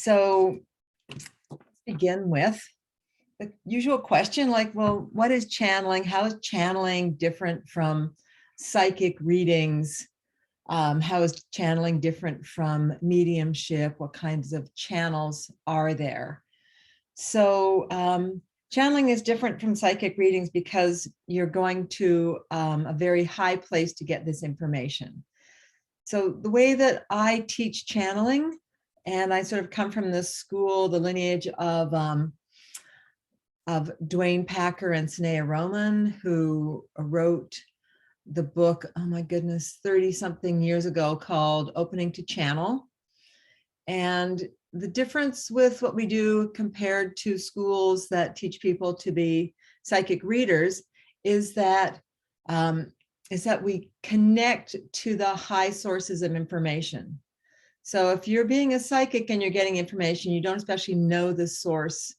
So let's begin with the usual question, like, well, what is channeling? How is channeling different from psychic readings? How is channeling different from mediumship? What kinds of channels are there? So channeling is different from psychic readings because you're going to a very high place to get this information. So the way that I teach channeling, and I sort of come from the school, the lineage of Dwayne Packer and Sanaya Roman, who wrote the book, oh my goodness, 30 something years ago, called Opening to Channel. And the difference with what we do compared to schools that teach people to be psychic readers is that we connect to the high sources of information. So if you're being a psychic and you're getting information, you don't especially know the source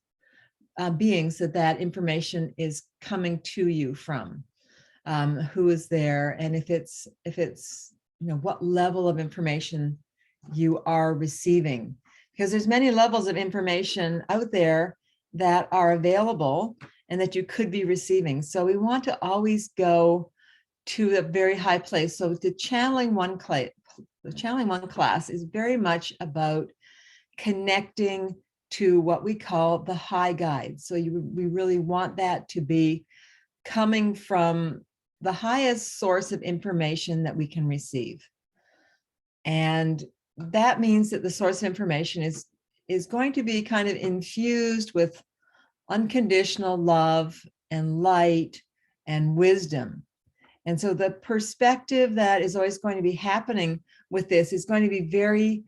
beings that information is coming to you from, who is there, and if it's what level of information you are receiving, because there's many levels of information out there that are available and that you could be receiving. So we want to always go to a very high place. So the channeling one class is very much about connecting to what we call the high guide. So we really want that to be coming from the highest source of information that we can receive. And that means that the source of information is going to be kind of infused with unconditional love and light and wisdom. And so the perspective that is always going to be happening with this is going to be very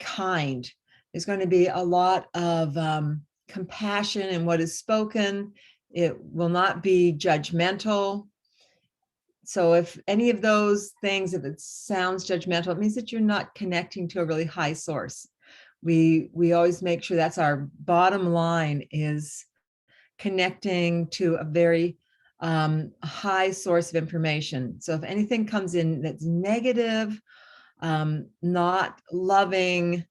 kind. There's going to be a lot of compassion in what is spoken. It will not be judgmental. So if any of those things, if it sounds judgmental, it means that you're not connecting to a really high source. We always make sure that's our bottom line, is connecting to a very high source of information. So if anything comes in that's negative, not loving,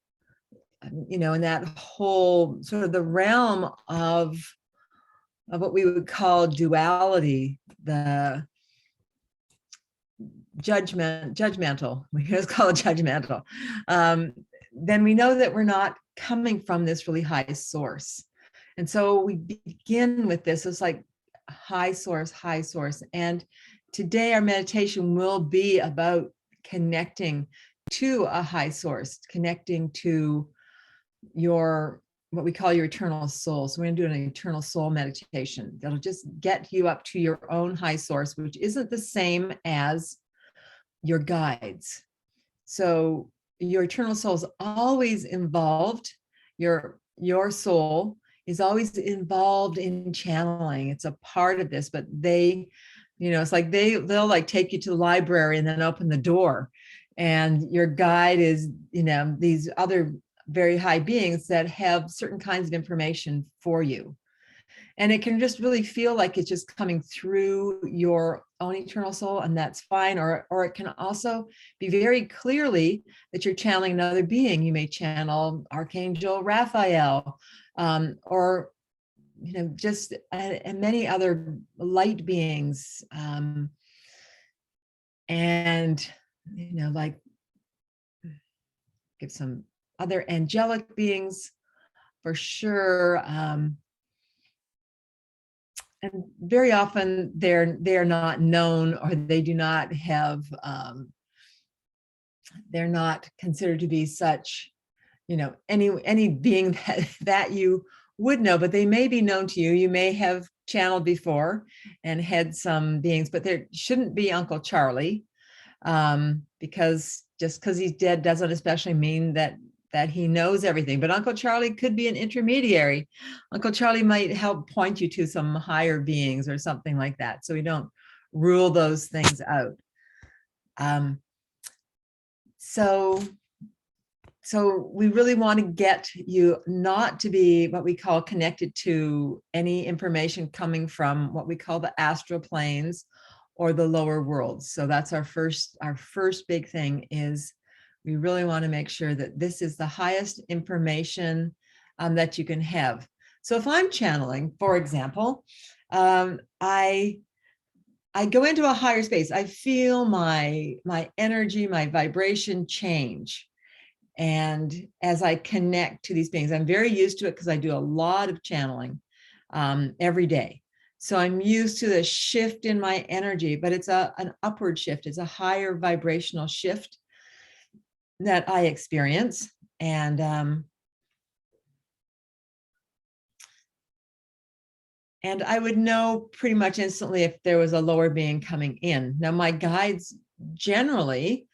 in that whole sort of the realm of what we would call duality, the judgmental, we just call it judgmental, then we know that we're not coming from this really high source. And so we begin with this. It's like high source. And today our meditation will be about connecting to a high source, connecting to what we call your eternal soul. So we're going to do an eternal soul meditation that'll just get you up to your own high source, which isn't the same as your guides. So your eternal soul is always involved. Your soul is always involved in channeling. It's a part of this, but they, it's like they'll like take you to the library and then open the door. And your guide is, these other very high beings that have certain kinds of information for you. And it can just really feel like it's just coming through your own eternal soul, and that's fine. Or it can also be very clearly that you're channeling another being. You may channel Archangel Raphael, or just and many other light beings, and like give some other angelic beings for sure. And very often they're not known, or they do not have, they're not considered to be such, any being that you would know, but they may be known to you. You may have channeled before and had some beings, but there shouldn't be Uncle Charlie, because just because he's dead doesn't especially mean that he knows everything. But Uncle Charlie could be an intermediary. Uncle Charlie might help point you to some higher beings or something like that. So we don't rule those things out. So we really want to get you not to be what we call connected to any information coming from what we call the astral planes or the lower worlds. So that's our first big thing, is We really want to make sure that this is the highest information that you can have. So if I'm channeling, for example, I go into a higher space. I feel my energy, my vibration change. And as I connect to these beings, I'm very used to it because I do a lot of channeling every day. So I'm used to the shift in my energy, but it's an upward shift. It's a higher vibrational shift that I experience. And I would know pretty much instantly if there was a lower being coming in. Now, my guides generally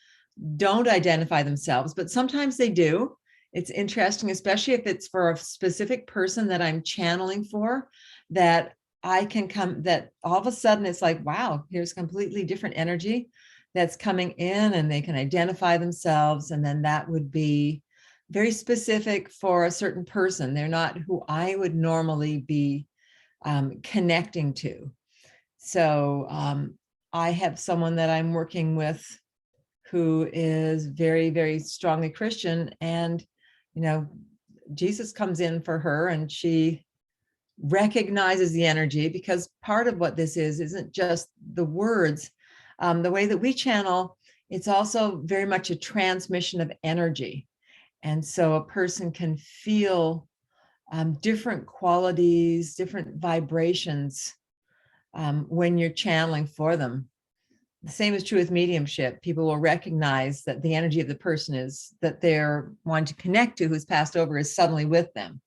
don't identify themselves, but sometimes they do. It's interesting, especially if it's for a specific person that I'm channeling for, that I can come, that all of a sudden it's like, wow, here's completely different energy that's coming in, and they can identify themselves. And then that would be very specific for a certain person. They're not who I would normally be connecting to. So I have someone that I'm working with who is very, very strongly Christian, and Jesus comes in for her, and she recognizes the energy, because part of what this isn't just the words. The way that we channel, it's also very much a transmission of energy. And so a person can feel different qualities, different vibrations when you're channeling for them. The same is true with mediumship. People will recognize that the energy of the person is that they're wanting to connect to, who's passed over, is suddenly with them.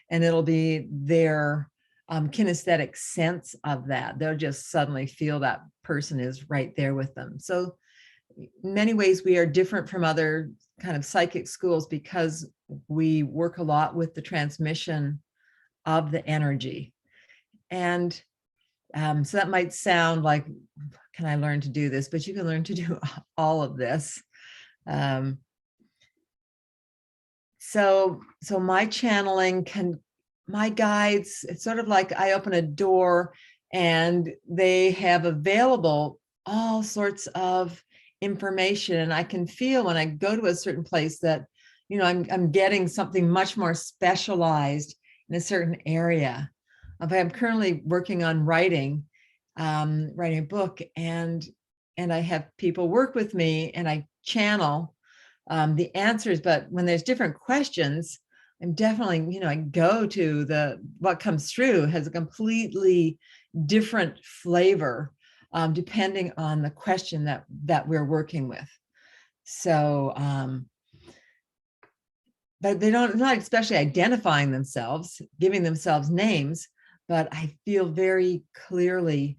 And it'll be their kinesthetic sense of that. They'll just suddenly feel that person is right there with them. So in many ways, we are different from other kind of psychic schools because we work a lot with the transmission of the energy. And so that might sound like, can I learn to do this? But you can learn to do all of this. So my channeling my guides, it's sort of like I open a door and they have available all sorts of information. And I can feel when I go to a certain place that, I'm getting something much more specialized in a certain area. I'm currently working on writing a book, and I have people work with me, and I channel the answers. But when there's different questions, I'm definitely, I go to what comes through has a completely different flavor depending on the question that we're working with. So, but they're not especially identifying themselves, giving themselves names, but I feel very clearly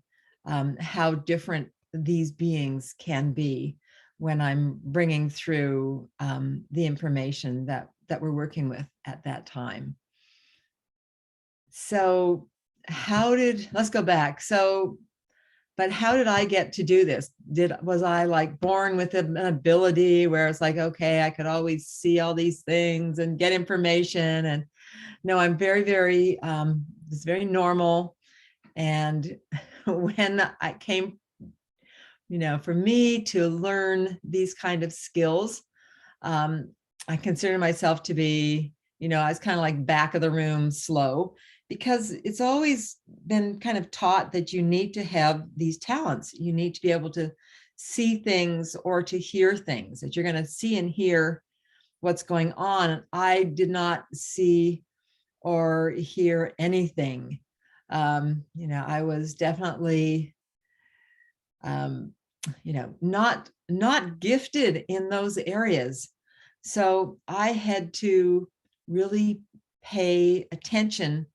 how different these beings can be when I'm bringing through the information that we're working with at that time. So let's go back. But how did I get to do this? Was I like born with an ability where it's like, okay, I could always see all these things and get information? And no, I'm very, very, it's very normal. And when I came, for me to learn these kind of skills, I consider myself to be, I was kind of like back of the room slow, because it's always been kind of taught that you need to have these talents. You need to be able to see things or to hear things, that you're going to see and hear what's going on. I did not see or hear anything. I was definitely, not gifted in those areas. So I had to really pay attention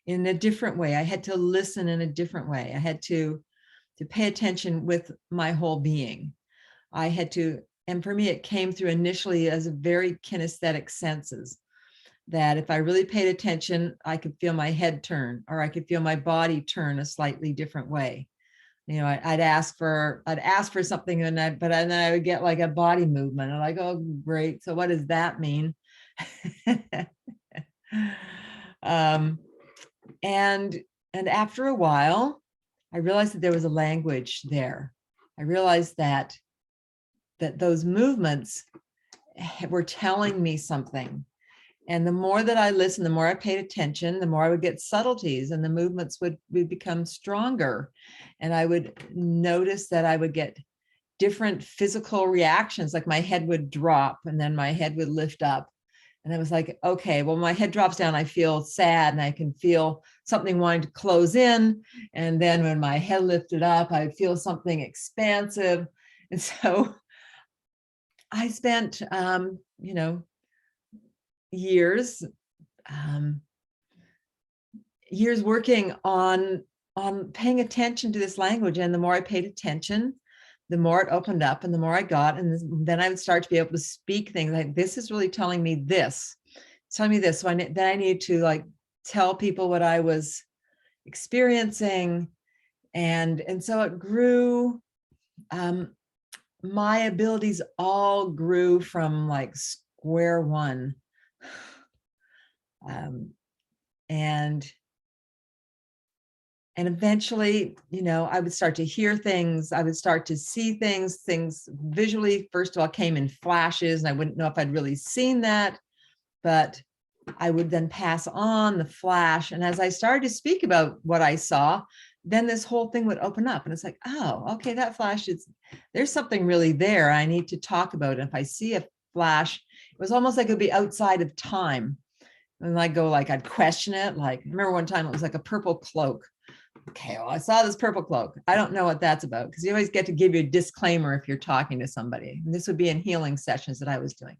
in a different way. I had to listen in a different way. I had to pay attention with my whole being. And for me, it came through initially as a very kinesthetic senses, that if I really paid attention, I could feel my head turn, or I could feel my body turn a slightly different way. I'd ask for something, but then I would get like a body movement. I'm like, oh, great. So what does that mean? And after a while, I realized that there was a language there. I realized that those movements were telling me something. And the more that I listened, the more I paid attention, the more I would get subtleties, and the movements would become stronger. And I would notice that I would get different physical reactions, like my head would drop and then my head would lift up. And I was like, okay, well, my head drops down, I feel sad, and I can feel something wanting to close in. And then when my head lifted up, I feel something expansive. And so I spent, years, years working on paying attention to this language. And the more I paid attention, the more it opened up, and the more I got. And then I would start to be able to speak things like, this is really telling me this, telling me this. So then I needed to like tell people what I was experiencing. And so it grew. My abilities all grew from like square one. And eventually, I would start to hear things. I would start to see things visually, first of all, came in flashes, and I wouldn't know if I'd really seen that, but I would then pass on the flash. And as I started to speak about what I saw, then this whole thing would open up, and it's like, oh, okay, that flash there's something really there. I need to talk about it. If I see a flash, it was almost like it would be outside of time. And I'd question it. Like, I remember one time it was like a purple cloak. Okay, well, I saw this purple cloak. I don't know what that's about, because you always get to give you a disclaimer if you're talking to somebody. And this would be in healing sessions that I was doing.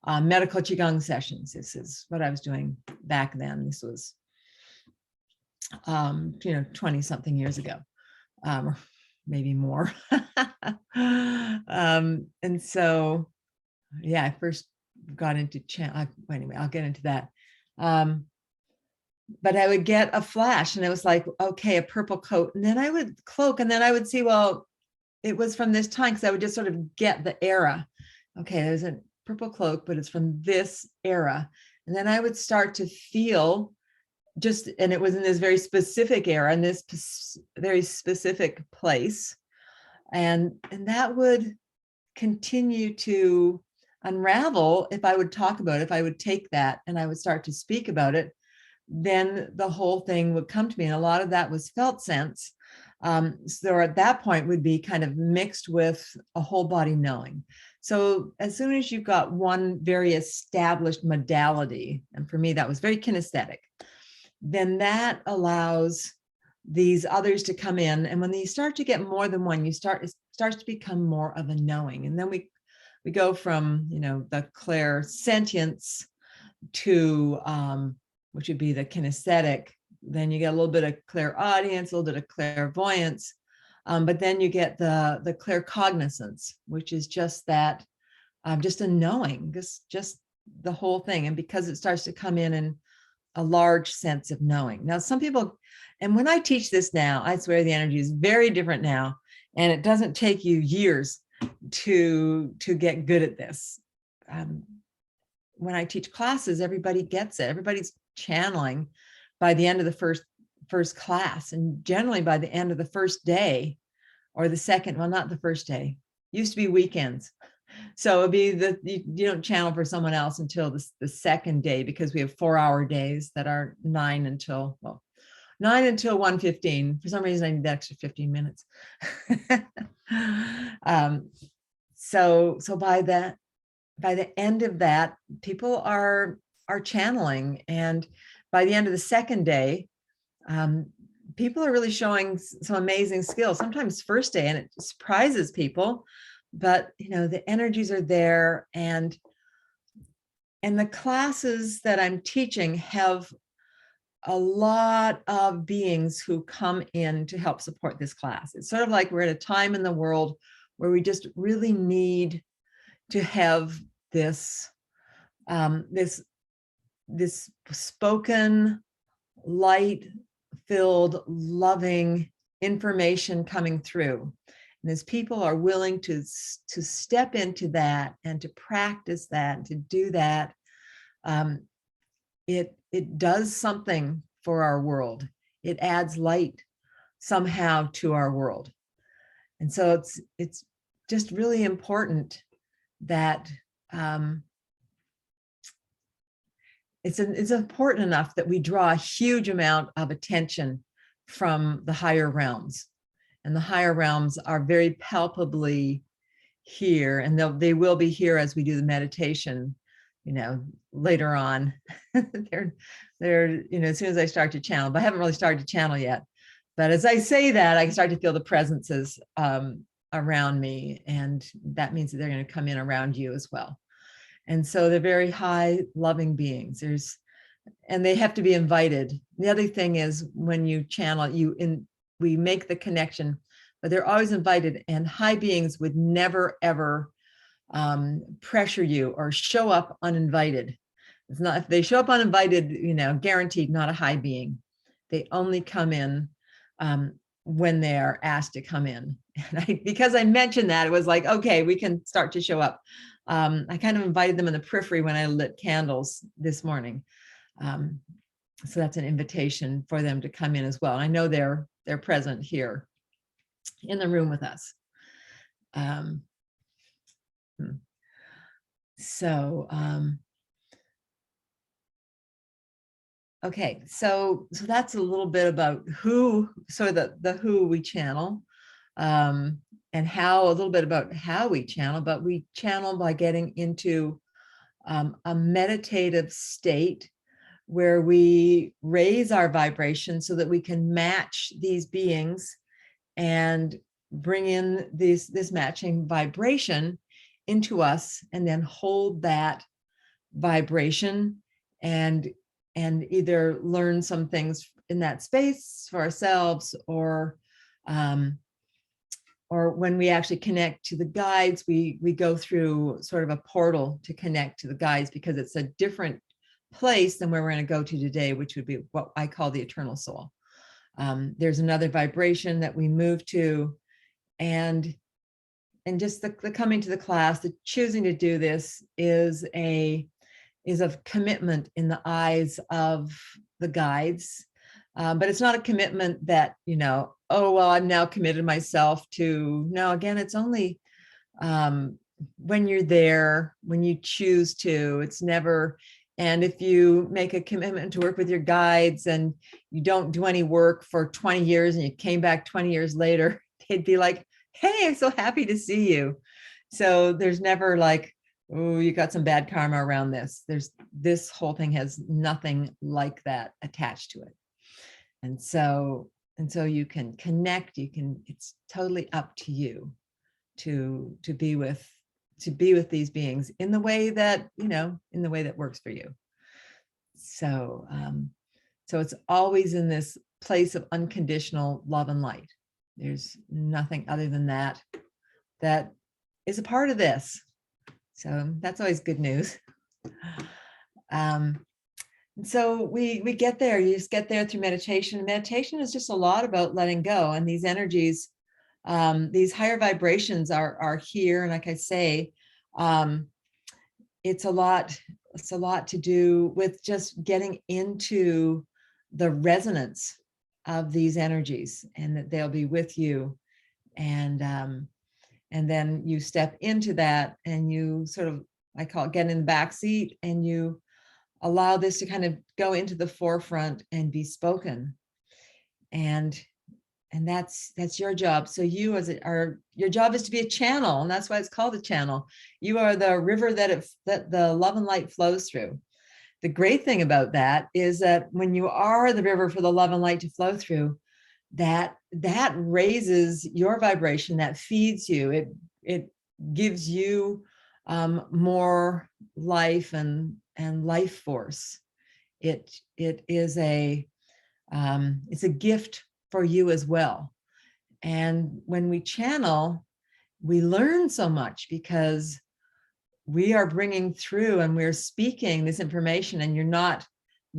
Medical Qigong sessions. This is what I was doing back then. This was, 20 something years ago, or maybe more. And so, yeah, I first got into anyway, I'll get into that. But I would get a flash, and it was like, okay, a purple coat. And then I would cloak, and then I would see, well, it was from this time, because I would just sort of get the era. Okay, there's a purple cloak, but it's from this era. And then I would start to feel and it was in this very specific era, in this very specific place. And that would continue to unravel if I would talk about it, if I would take that and I would start to speak about it. Then the whole thing would come to me. And a lot of that was felt sense. So at that point would be kind of mixed with a whole body knowing. So as soon as you've got one very established modality, and for me, that was very kinesthetic, then that allows these others to come in. And when you start to get more than one, it starts to become more of a knowing. And then we go from, the clairsentience to, which would be the kinesthetic. Then you get a little bit of clairaudience, a little bit of clairvoyance, but then you get the claircognizance, which is just that, just a knowing, just the whole thing. And because it starts to come in a large sense of knowing. Now, some people, and when I teach this now, I swear the energy is very different now, and it doesn't take you years to get good at this. When I teach classes, everybody gets it. Everybody's channeling by the end of the first class, and generally by the end of the first day or the second. Well, not the first day. Used to be weekends. So it'd be you don't channel for someone else until the second day, because we have 4-hour days that are 9 until 1:15. For some reason, I need the extra 15 minutes. So by the end of that, people are channeling, and by the end of the second day, people are really showing some amazing skills. Sometimes first day, and it surprises people. But, the energies are there, and the classes that I'm teaching have a lot of beings who come in to help support this class. It's sort of like we're at a time in the world where we just really need to have this, this spoken, light-filled, loving information coming through. And as people are willing to step into that and to practice that and to do that, it does something for our world. It adds light somehow to our world. And so it's just really important that it's important enough that we draw a huge amount of attention from the higher realms. And the higher realms are very palpably here, and they will be here as we do the meditation, later on. they're, as soon as I start to channel, but I haven't really started to channel yet. But as I say that, I start to feel the presences around me, and that means that they're going to come in around you as well. And so they're very high, loving beings. And they have to be invited. The other thing is, when you channel, we make the connection, but they're always invited. And high beings would never, ever pressure you or show up uninvited. It's not, if they show up uninvited, guaranteed not a high being. They only come in when they are asked to come in. And because I mentioned that, it was like, okay, we can start to show up. I kind of invited them in the periphery when I lit candles this morning. So that's an invitation for them to come in as well. I know they're present here in the room with us. Okay, so that's a little bit about who, so the who we channel, and how, a little bit about how we channel, but we channel by getting into a meditative state where we raise our vibration so that we can match these beings and bring in this matching vibration into us, and then hold that vibration and either learn some things in that space for ourselves, or when we actually connect to the guides, we go through sort of a portal to connect to the guides, because it's a different place than where we're going to go to today, which would be what I call the eternal soul. There's another vibration that we move to, and just the coming to the class, the choosing to do this is a commitment in the eyes of the guides. But it's not a commitment that, oh, well, I've now committed myself to. No, again, it's only when you're there, when you choose to. It's never. And if you make a commitment to work with your guides and you don't do any work for 20 years and you came back 20 years later, they'd be like, hey, I'm so happy to see you. So there's never like, oh, you got some bad karma around this. This whole thing has nothing like that attached to it. And so you can connect, it's totally up to you to be with these beings in the way that, in the way that works for you. So, so it's always in this place of unconditional love and light. There's nothing other than that is a part of this. So that's always good news. So we get there. You just get there through meditation. Meditation is just a lot about letting go, and these energies, these higher vibrations are here. And like I say, it's a lot to do with just getting into the resonance of these energies, and that they'll be with you. And then you step into that, and you sort of, I call it, get in the back seat, and you allow this to kind of go into the forefront and be spoken. And that's your job. So you your job is to be a channel, and that's why it's called a channel. You are the river that the love and light flows through. The great thing about that is that when you are the river for the love and light to flow through, that raises your vibration, that feeds you. It gives you more life and life force. It is it's a gift for you as well. And when we channel, we learn so much, because we are bringing through and we're speaking this information, and you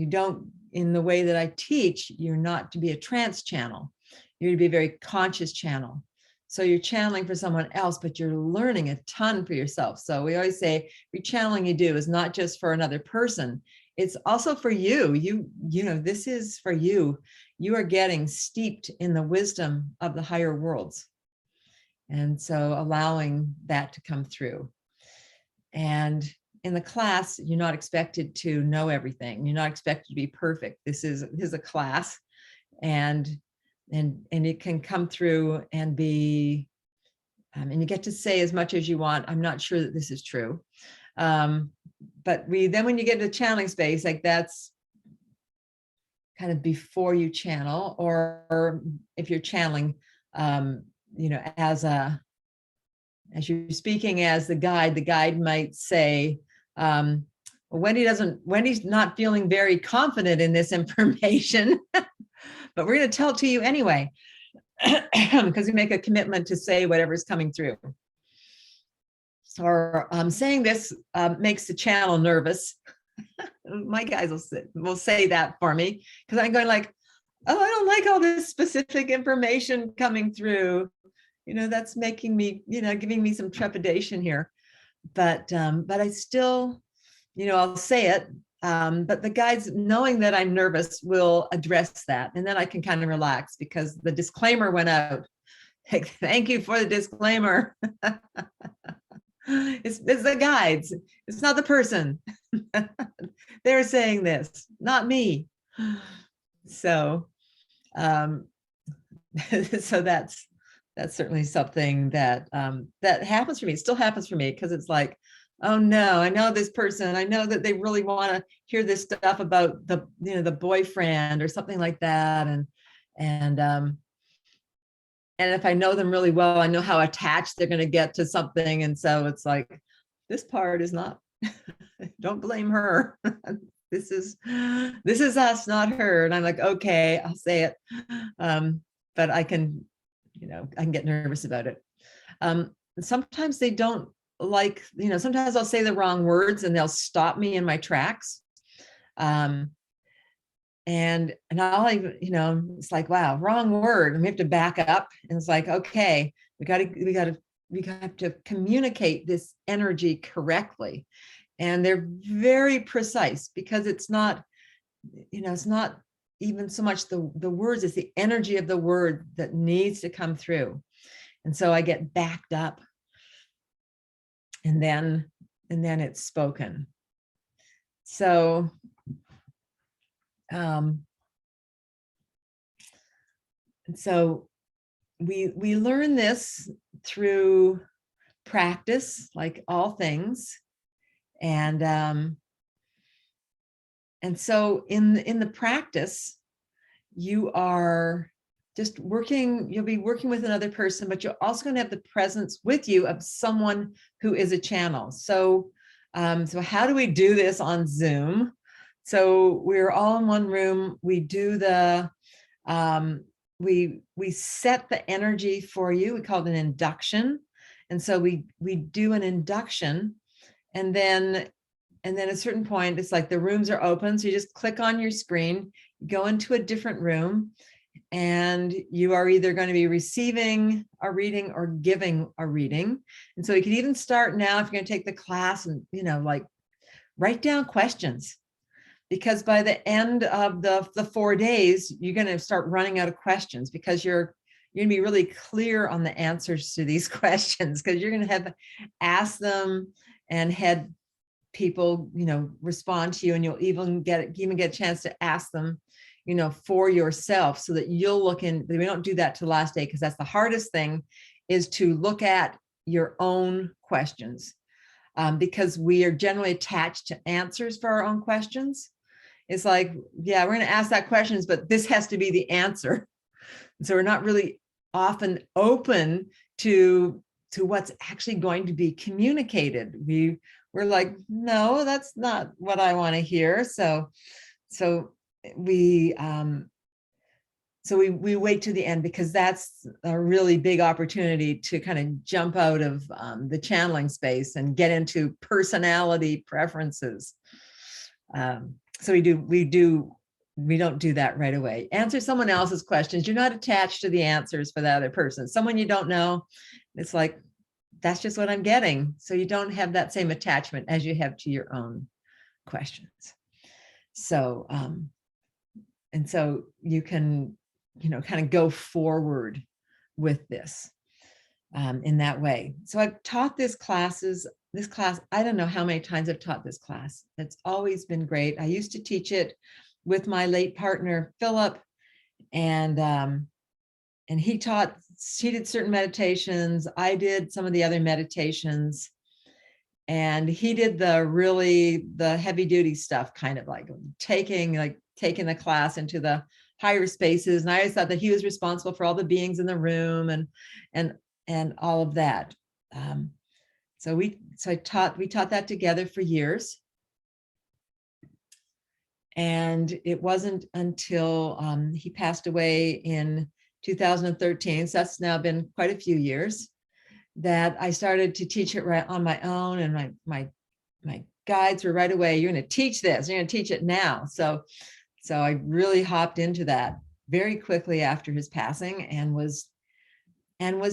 don't, in the way that I teach, you're not to be a trance channel. You're to be a very conscious channel. So you're channeling for someone else, but you're learning a ton for yourself. So we always say, every channeling you do is not just for another person. It's also for you. You know, this is for you. You are getting steeped in the wisdom of the higher worlds. And so allowing that to come through. And in the class, you're not expected to know everything. You're not expected to be perfect. This is a class, and it can come through and be, and you get to say as much as you want. I'm not sure that this is true. But then when you get into channeling space, like that's kind of before you channel, or if you're channeling, as you're speaking as the guide might say, Wendy's not feeling very confident in this information, but we're going to tell it to you anyway, because we make a commitment to say whatever's coming through. Or saying this makes the channel nervous. My guys will say that for me, because I'm going like, oh, I don't like all this specific information coming through. That's making me, giving me some trepidation here. But I still, I'll say it. But the guides, knowing that I'm nervous, will address that. And then I can kind of relax, because the disclaimer went out. Thank you for the disclaimer. It's the guides. It's not the person. They're saying this, not me. So, so that's certainly something that that happens for me. It still happens for me, because it's like, oh no, I know this person. I know that they really want to hear this stuff about the boyfriend or something like that, and if I know them really well, I know how attached they're going to get to something. And so it's like, this part is not, don't blame her. This is us, not her. And I'm like, okay, I'll say it. But I can get nervous about it. Sometimes they don't like, sometimes I'll say the wrong words and they'll stop me in my tracks. And I'll even, it's like, wow, wrong word. And we have to back up. And it's like, okay, we have to communicate this energy correctly. And they're very precise, because it's not, it's not even so much the words, it's the energy of the word that needs to come through. And so I get backed up, and then it's spoken. So, and so we learn this through practice, like all things. And so in the practice, you are just working, you'll be working with another person, but you're also going to have the presence with you of someone who is a channel. So so how do we do this on Zoom? So we're all in one room. We do the we set the energy for you. We call it an induction. And so we do an induction, and then at a certain point, it's like the rooms are open. So you just click on your screen, go into a different room, and you are either going to be receiving a reading or giving a reading. And so you can even start now, if you're going to take the class, and like write down questions, because by the end of the 4 days, you're going to start running out of questions, because you're going to be really clear on the answers to these questions, because you're going to have asked them and had people respond to you, and you'll even get a chance to ask them for yourself, so that you'll look in. We don't do that till the last day, because that's the hardest thing, is to look at your own questions, because we are generally attached to answers for our own questions. It's like, yeah, we're going to ask that questions, but this has to be the answer. So we're not really often open to what's actually going to be communicated. We're like, no, that's not what I want to hear. So we wait to the end, because that's a really big opportunity to kind of jump out of the channeling space and get into personality preferences. So we don't do that right away. Answer someone else's questions. You're not attached to the answers for the other person. Someone you don't know, it's like, that's just what I'm getting. So you don't have that same attachment as you have to your own questions. So, and so you can, kind of go forward with this in that way. So I've taught these classes this class, I don't know how many times I've taught this class. It's always been great. I used to teach it with my late partner, Philip, and he did certain meditations. I did some of the other meditations, and he did the heavy duty stuff, kind of like taking the class into the higher spaces. And I always thought that he was responsible for all the beings in the room and all of that. So we taught that together for years. And it wasn't until he passed away in 2013, so that's now been quite a few years, that I started to teach it right on my own. And my guides were right away, you're going to teach this, you're going to teach it now. So I really hopped into that very quickly after his passing, and was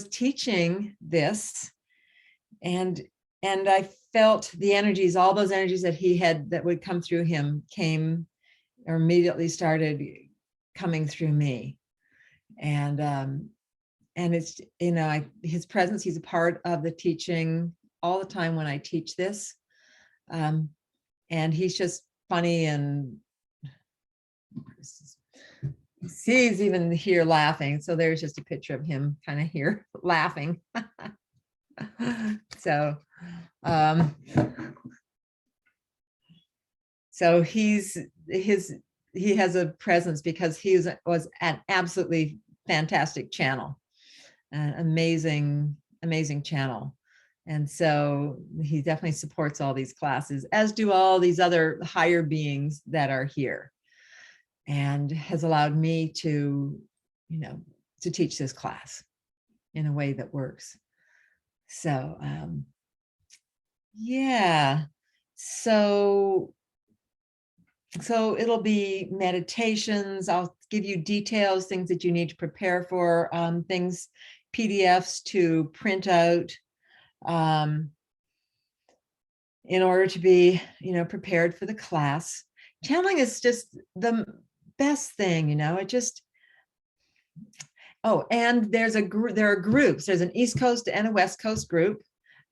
teaching this. And I felt the energies, all those energies that he had that would come through him, came or immediately started coming through me. And it's, his presence, he's a part of the teaching all the time when I teach this. And he's just funny, and he's even here laughing. So there's just a picture of him kind of here laughing. So he has a presence because he was an absolutely fantastic channel, an amazing channel. And so he definitely supports all these classes, as do all these other higher beings that are here, and has allowed me to teach this class in a way that works. So yeah, so it'll be meditations. I'll give you details, things that you need to prepare for, things, PDFs to print out in order to be, prepared for the class. Channeling is just the best thing, it just, oh, and there are groups. There's an East Coast and a West Coast group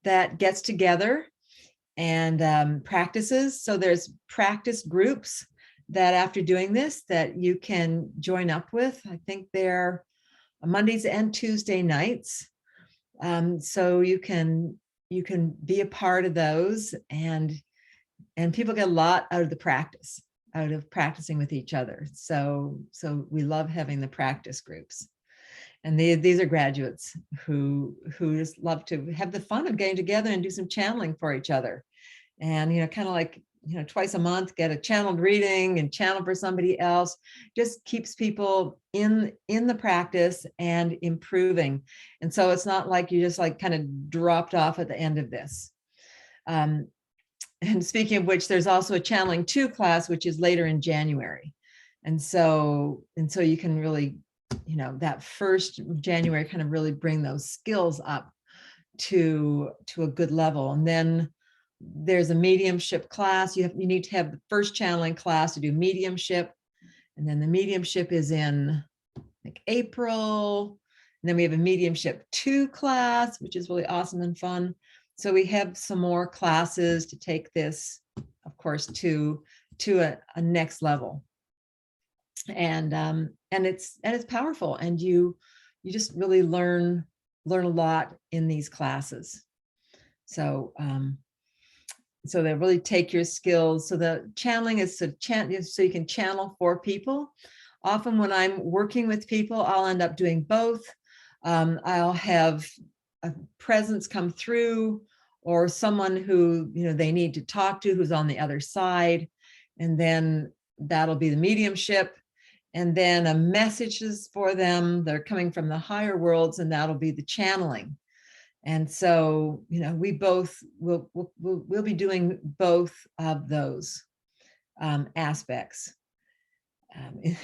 that gets together and practices. So there's practice groups that after doing this that you can join up with. I think they're Mondays and Tuesday nights. So you can be a part of those, and people get a lot out of the practice, out of practicing with each other. So we love having the practice groups. And these are graduates who just love to have the fun of getting together and do some channeling for each other. And, kind of like, twice a month, get a channeled reading and channel for somebody else. Just keeps people in the practice and improving. And so it's not like you just like kind of dropped off at the end of this. And speaking of which, there's also a Channeling 2 class, which is later in January. And so you can really, that first January, kind of really bring those skills up to a good level. And then there's a mediumship class. You need to have the first channeling class to do mediumship. And then the mediumship is in like April. And then we have a mediumship 2 class, which is really awesome and fun. So we have some more classes to take this, of course, to a next level. And it's powerful, and you just really learn a lot in these classes. So so they really take your skills. So the channeling is so you can channel for people. Often when I'm working with people, I'll end up doing both. I'll have a presence come through, or someone who they need to talk to who's on the other side, and then that'll be the mediumship. And then a message is for them. They're coming from the higher worlds, and that'll be the channeling. And so, we both we'll be doing both of those aspects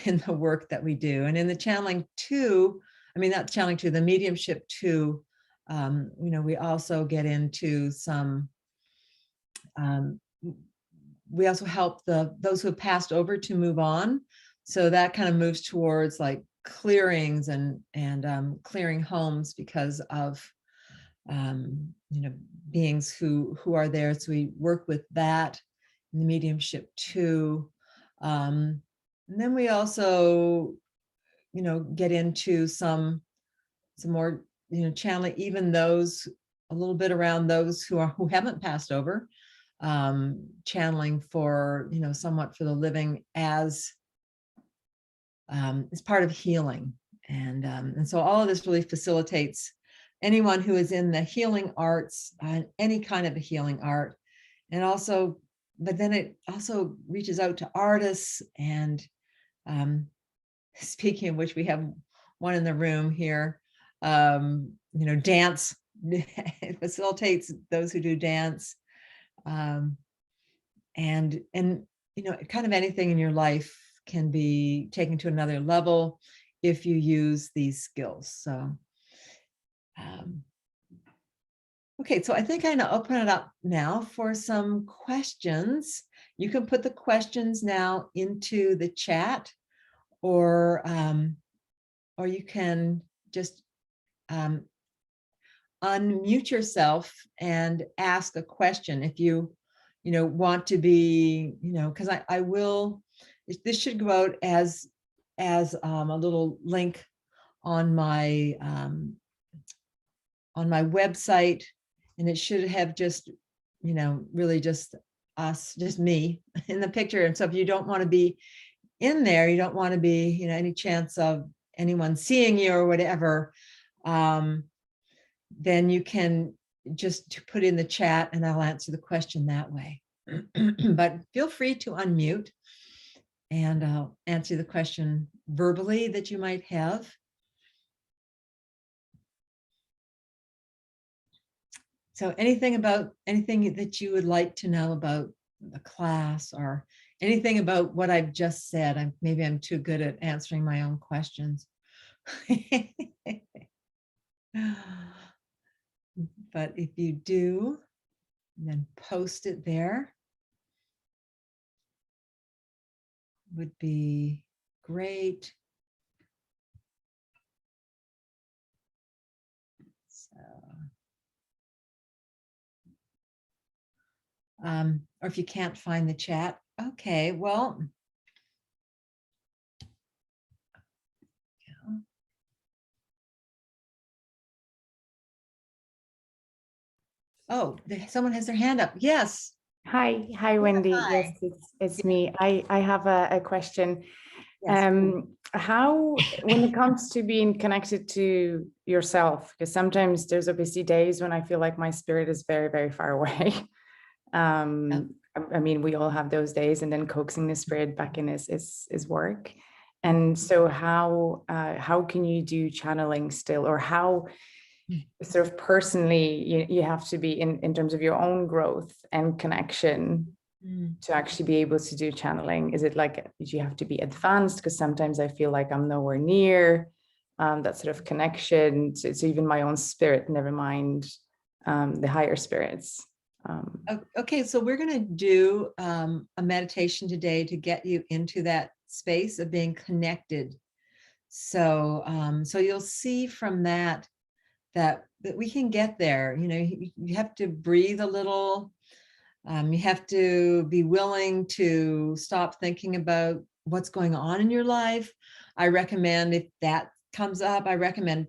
in the work that we do. And in the Channeling 2, not Channeling 2, the Mediumship 2, we also get into some, we also help those who have passed over to move on. So that kind of moves towards like clearings and clearing homes because of beings who are there. So we work with that in the mediumship too. And then we also, get into some more, channeling, even those a little bit around those who haven't passed over, channeling for, somewhat for the living as part of healing. And so all of this really facilitates anyone who is in the healing arts, any kind of a healing art. And also, but then it also reaches out to artists. And speaking of which, we have one in the room here, dance. It facilitates those who do dance. And kind of anything in your life can be taken to another level if you use these skills. So, okay, so I think I'm gonna open it up now for some questions. You can put the questions now into the chat, or you can just unmute yourself and ask a question if you want to be, because I will, this should go out as a little link on my website, and it should have just, really just us, just me in the picture. And so if you don't want to be in there, you don't want to be, any chance of anyone seeing you or whatever, then you can just put in the chat and I'll answer the question that way. But feel free to unmute and I'll answer the question verbally that you might have. So anything that you would like to know about the class, or anything about what I've just said. Maybe I'm too good at answering my own questions. But if you do, then post it there. Would be great. So, or if you can't find the chat, okay, well. Oh, someone has their hand up. Yes. Hi, Wendy. Hi. Yes, it's me. I have a question. Yes. How, when it comes to being connected to yourself, because sometimes there's obviously days when I feel like my spirit is very, very far away. I mean, we all have those days, and then coaxing the spirit back in is work. And so how can you do channeling still, or how sort of personally you have to be in terms of your own growth and connection to actually be able to do channeling? Is it like, you have to be advanced? Because sometimes I feel like I'm nowhere near that sort of connection to even my own spirit, never mind the higher spirits. Okay, so we're going to do a meditation today to get you into that space of being connected. So so you'll see from that we can get there. You have to breathe a little. You have to be willing to stop thinking about what's going on in your life. I recommend, if that comes up, I recommend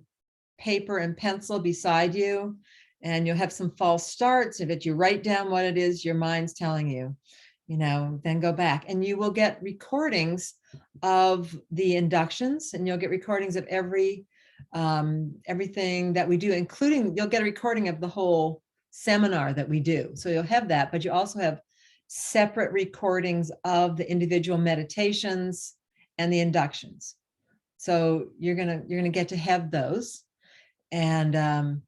paper and pencil beside you, and you'll have some false starts. If you write down what it is your mind's telling you, then go back, and you will get recordings of the inductions, and you'll get recordings of everything that we do, including, you'll get a recording of the whole seminar that we do. So you'll have that, but you also have separate recordings of the individual meditations and the inductions. So you're gonna get to have those. And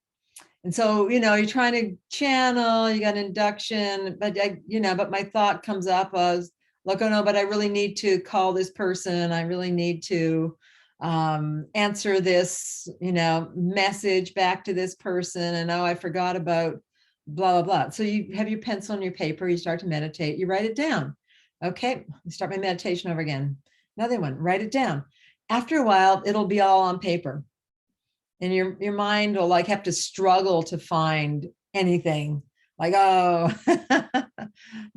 so, you're trying to channel, you got an induction, but but my thought comes up as like, oh no, but I really need to call this person. I really need to answer this, message back to this person. And oh, I forgot about blah, blah, blah. So you have your pencil and your paper, you start to meditate, you write it down. Okay, start my meditation over again. Another one, write it down. After a while, it'll be all on paper. And your mind will like have to struggle to find anything. Like, oh,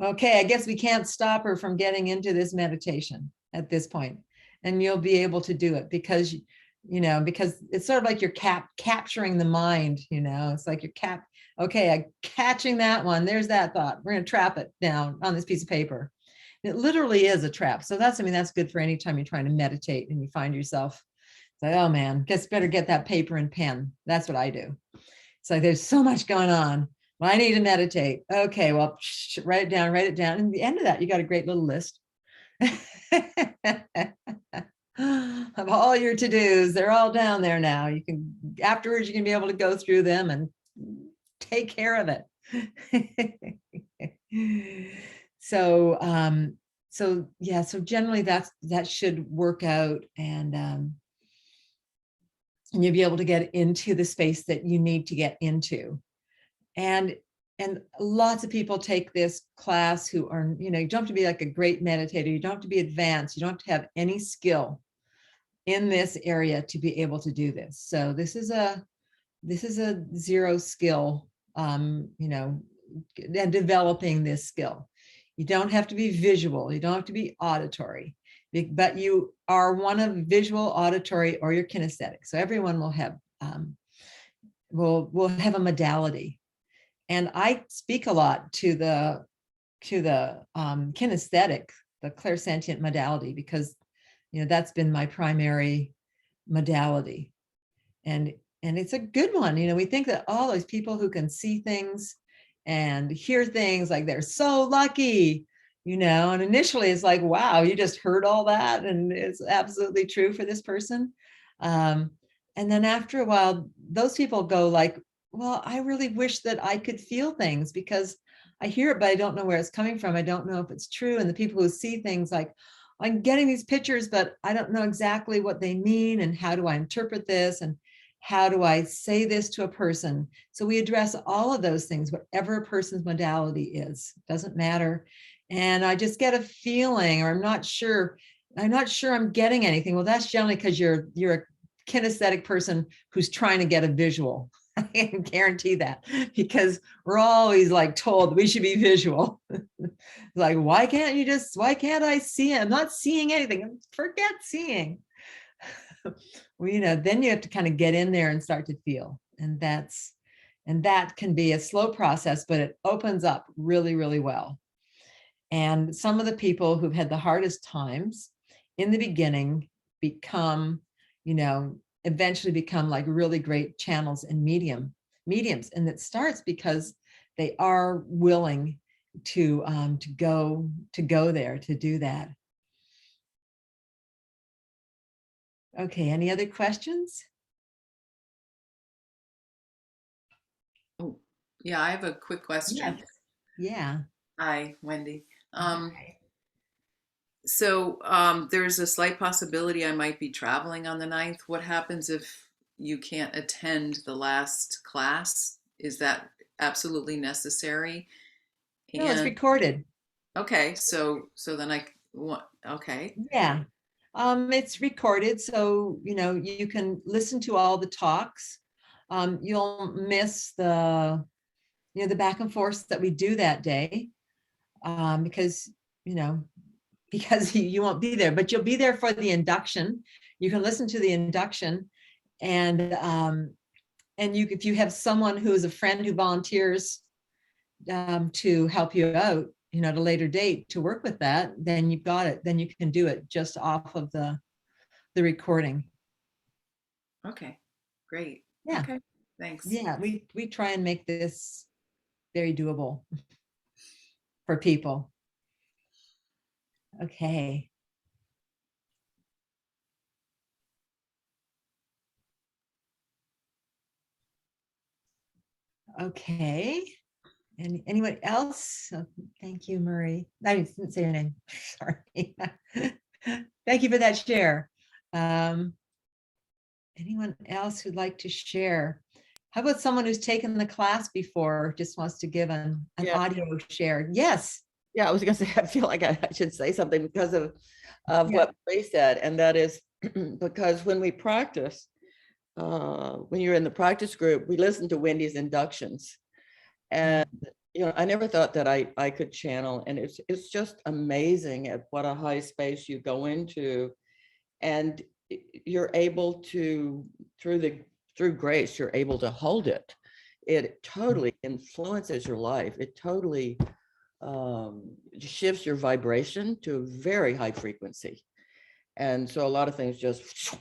okay, I guess we can't stop her from getting into this meditation at this point. And you'll be able to do it because, because it's sort of like you're capturing the mind, it's like you're okay, I'm catching that one. There's that thought. We're going to trap it down on this piece of paper. It literally is a trap. So that's good for any time you're trying to meditate and you find yourself like, oh man, better get that paper and pen. That's what I do. It's like, there's so much going on. Well, I need to meditate. Okay, well, write it down. And at the end of that, you got a great little list of all your to-dos. They're all down there now. Afterwards, you can be able to go through them and take care of it. So generally that should work out, and you'll be able to get into the space that you need to get into. And lots of people take this class who are, you don't have to be like a great meditator. You don't have to be advanced. You don't have to have any skill in this area to be able to do this. So this is a zero skill, and developing this skill. You don't have to be visual. You don't have to be auditory, but you are one of visual, auditory, or you're kinesthetic. So everyone will have will have a modality. And I speak a lot to the kinesthetic, the clairsentient modality, because that's been my primary modality, and it's a good one. We think that all those people who can see things and hear things, like they're so lucky, and initially it's like, wow, you just heard all that and it's absolutely true for this person. And then after a while, those people go like, well, I really wish that I could feel things, because I hear it, but I don't know where it's coming from. I don't know if it's true. And the people who see things like, I'm getting these pictures, but I don't know exactly what they mean. And how do I interpret this? And how do I say this to a person? So we address all of those things, whatever a person's modality is, doesn't matter. And I just get a feeling, or I'm not sure I'm getting anything. Well, that's generally because you're a kinesthetic person who's trying to get a visual. I can guarantee that, because we're always like told we should be visual. Like, why can't I see it? I'm not seeing anything. Forget seeing. Well, then you have to kind of get in there and start to feel. And that can be a slow process, but it opens up really, really well. And some of the people who've had the hardest times in the beginning eventually become like really great channels and mediums. And it starts because they are willing to go there, to do that. Okay, any other questions? Oh, yeah, I have a quick question. Yes. Yeah. Hi, Wendy. So there's a slight possibility I might be traveling on the 9th. What happens if you can't attend the last class? Is that absolutely necessary? No, it's recorded. Okay, so then okay. Yeah. It's recorded, so you can listen to all the talks. You'll miss the back and forth that we do that day, because you won't be there, but you'll be there for the induction. You can listen to the induction, and if you have someone who is a friend who volunteers to help you out, at a later date to work with that, then you've got it. Then you can do it just off of the recording. Okay, great. Yeah. Okay, thanks. Yeah, we try and make this very doable for people. Okay. Okay. And anyone else? Oh, thank you, Marie. I didn't say your name. Sorry. Thank you for that share. Anyone else who'd like to share? How about someone who's taken the class before, just wants to give an audio share? Yes. Yeah, I was going to say, I feel like I should say something because of what Marie said, and that is because when we practice, when you're in the practice group, we listen to Wendy's inductions. And, I never thought that I could channel, and it's just amazing at what a high space you go into. And you're able to, through grace, you're able to hold it. It totally influences your life. It totally shifts your vibration to a very high frequency. And so a lot of things just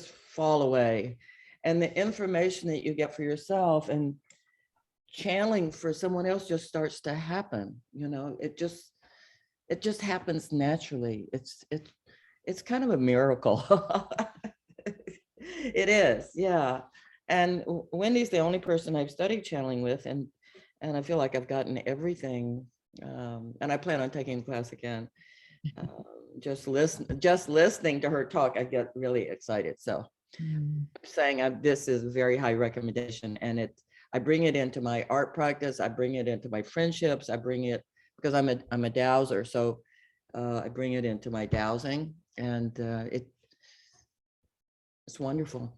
fall away. And the information that you get for yourself and channeling for someone else just starts to happen. It just happens naturally. It's kind of a miracle. It is, yeah. And Wendy's the only person I've studied channeling with, and I feel like I've gotten everything. And I plan on taking the class again. Just listening to her talk, I get really excited. So saying this is a very high recommendation, and I bring it into my art practice. I bring it into my friendships. I bring it because I'm a dowser. So I bring it into my dowsing, and it's wonderful.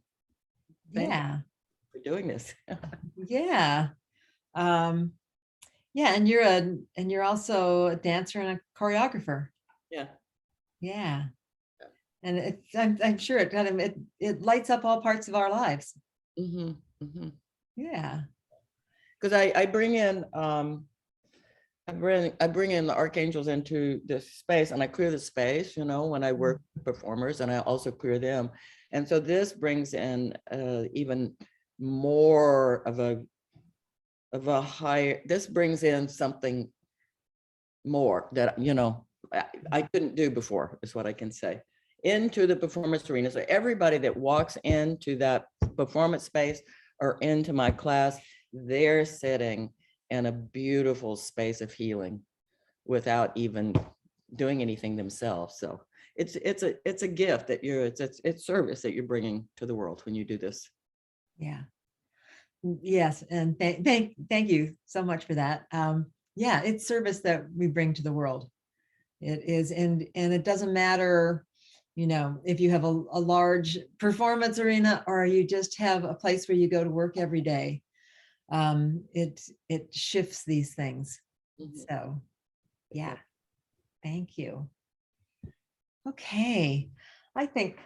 Thank Yeah. you for doing this. Yeah. Yeah. And you're also a dancer and a choreographer. Yeah. Yeah. And I'm sure it kind of, it lights up all parts of our lives. Mm-hmm, mm-hmm. Yeah. Because I bring in I bring in the archangels into this space, and I clear the space, when I work with performers, and I also clear them. And so this brings in even more of a higher, this brings in something more that, I couldn't do before, is what I can say, into the performance arena. So everybody that walks into that performance space or into my class, they're sitting in a beautiful space of healing without even doing anything themselves. So it's a gift that it's service that you're bringing to the world when you do this. Yeah. Yes. And thank you so much for that. Yeah, it's service that we bring to the world. It is, and it doesn't matter, if you have a large performance arena or you just have a place where you go to work every day. It shifts these things. Mhm. So yeah, thank you. Okay, I think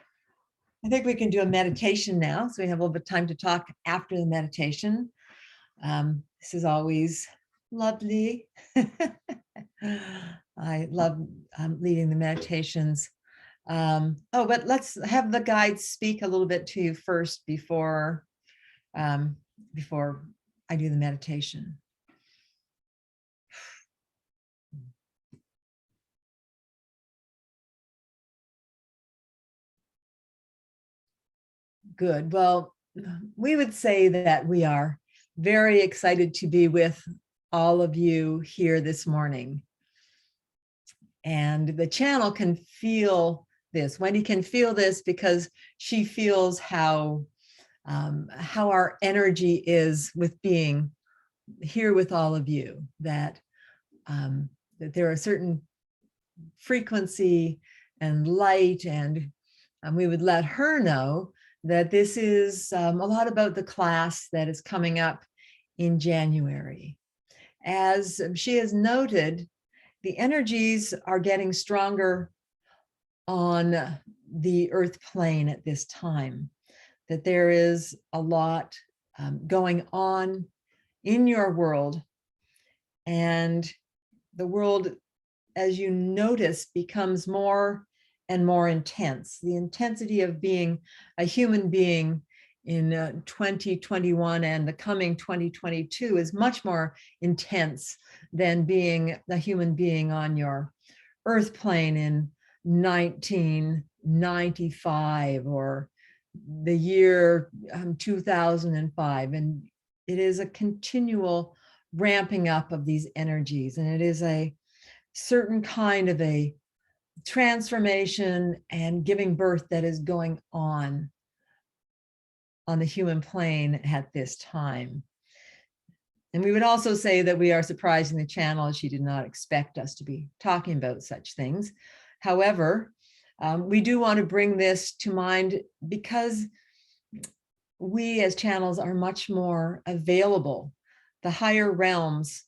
we can do a meditation now, so we have a little bit of time to talk after the meditation. This is always lovely. I love leading the meditations. But let's have the guides speak a little bit to you first before I do the meditation. Good. Well, we would say that we are very excited to be with all of you here this morning. And the channel can feel this. Wendy can feel this because she feels how our energy is with being here with all of you, that there are certain frequency and light, and we would let her know that this is a lot about the class that is coming up in January. As she has noted, the energies are getting stronger on the earth plane at this time, that there is a lot going on in your world, and the world, as you notice, becomes more and more intense. The intensity of being a human being in 2021 and the coming 2022 is much more intense than being a human being on your earth plane in 1995 or the year 2005. And it is a continual ramping up of these energies, and it is a certain kind of a transformation and giving birth that is going on the human plane at this time. And we would also say that we are surprising the channel. She did not expect us to be talking about such things. However, we do want to bring this to mind because we as channels are much more available the higher realms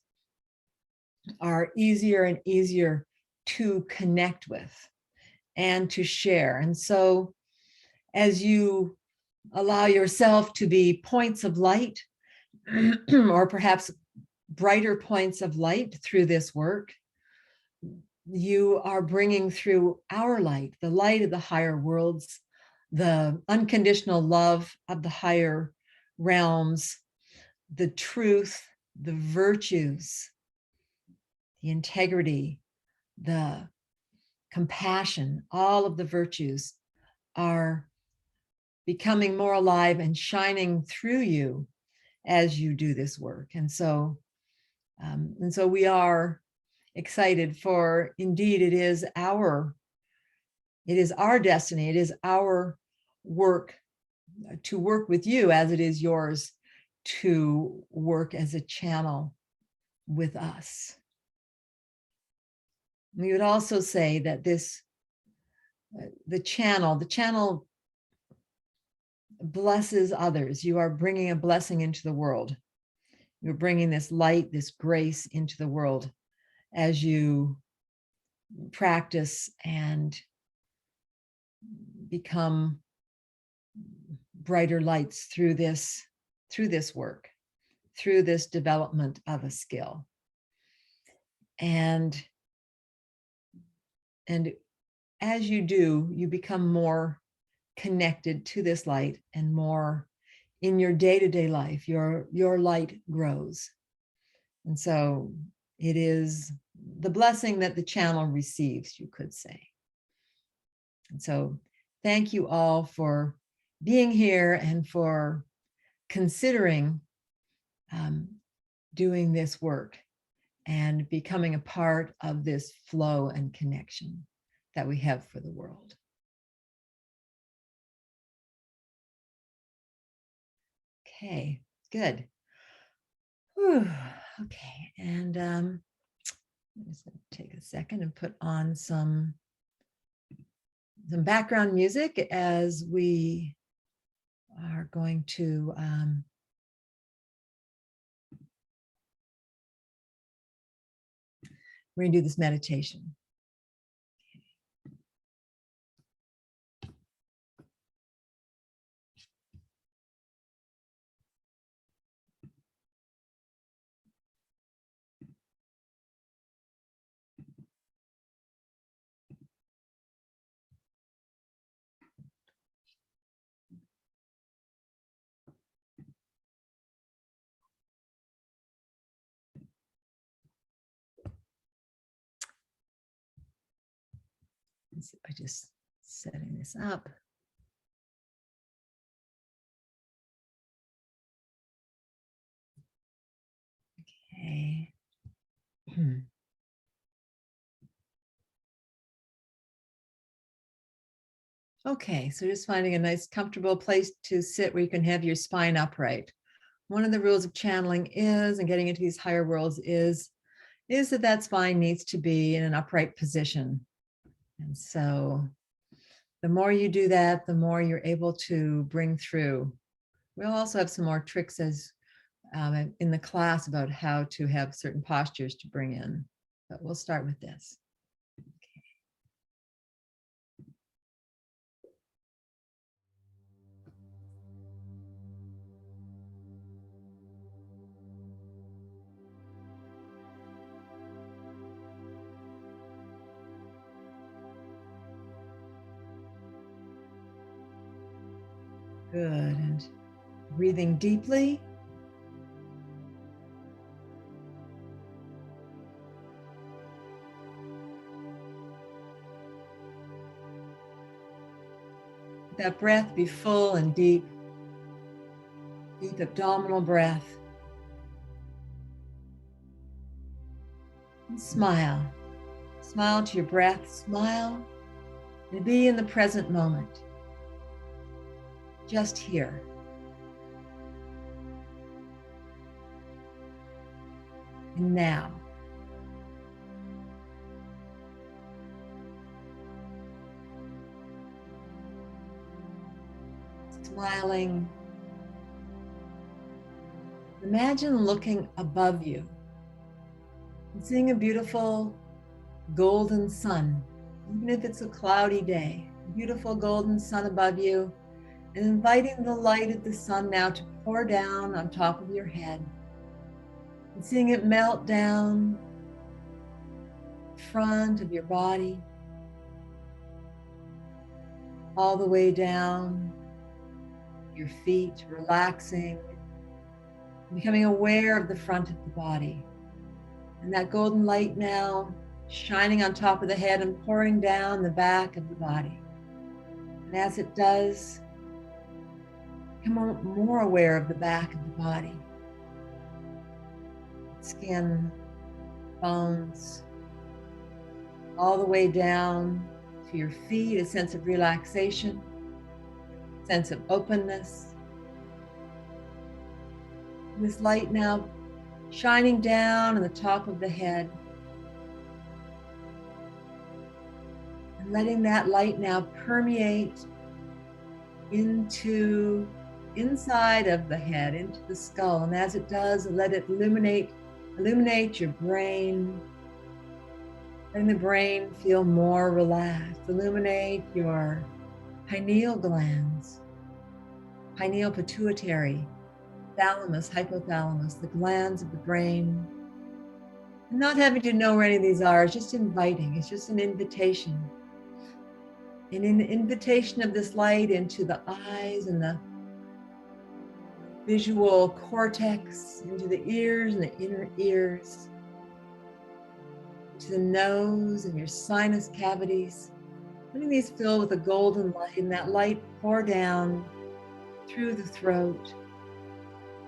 are easier and easier to connect with and to share. And so as you allow yourself to be points of light, or perhaps brighter points of light through this work, you are bringing through our light, the light of the higher worlds, the unconditional love of the higher realms, the truth, the virtues, the integrity, the compassion, all of the virtues are becoming more alive and shining through you as you do this work. And so we are excited, for indeed it is our destiny, it is our work to work with you as it is yours to work as a channel with us. We would also say that this, the channel blesses others. You are bringing a blessing into the world. You're bringing this light, this grace into the world as you practice and become brighter lights through this work, through this development of a skill. And as you do, you become more connected to this light, and more in your day-to-day life, your light grows. And so it is the blessing that the channel receives, you could say. And so thank you all for being here and for considering doing this work and becoming a part of this flow and connection that we have for the world. Okay, good. Whew, okay, and I'm just going to take a second and put on some background music as we are going to we're going to do this meditation. I just setting this up. Okay. Okay, so just finding a nice comfortable place to sit where you can have your spine upright. One of the rules of channeling is, and getting into these higher worlds is that spine needs to be in an upright position. And so the more you do that, the more you're able to bring through. We'll also have some more tricks as in the class about how to have certain postures to bring in, but we'll start with this. Good, and breathing deeply. That breath be full and deep, deep abdominal breath. And smile. Smile to your breath, smile, and be in the present moment. Just here. And now. Smiling, Imagine looking above you and seeing a beautiful golden sun, even if it's a cloudy day, a beautiful golden sun above you, and inviting the light of the sun now to pour down on top of your head, and seeing it melt down the front of your body, all the way down your feet, relaxing, becoming aware of the front of the body. And that golden light now shining on top of the head and pouring down the back of the body. And as it does, become more aware of the back of the body. Skin, bones, all the way down to your feet, a sense of relaxation, sense of openness. This light now shining down on the top of the head. And letting that light now permeate into inside of the head, into the skull. And as it does, let it illuminate your brain, letting the brain feel more relaxed. Illuminate your pineal glands, pineal pituitary, thalamus, hypothalamus, the glands of the brain. And not having to know where any of these are, it's just inviting, it's just an invitation. And an invitation of this light into the eyes and the visual cortex, into the ears and the inner ears, to the nose and your sinus cavities. Letting these fill with a golden light, and that light pour down through the throat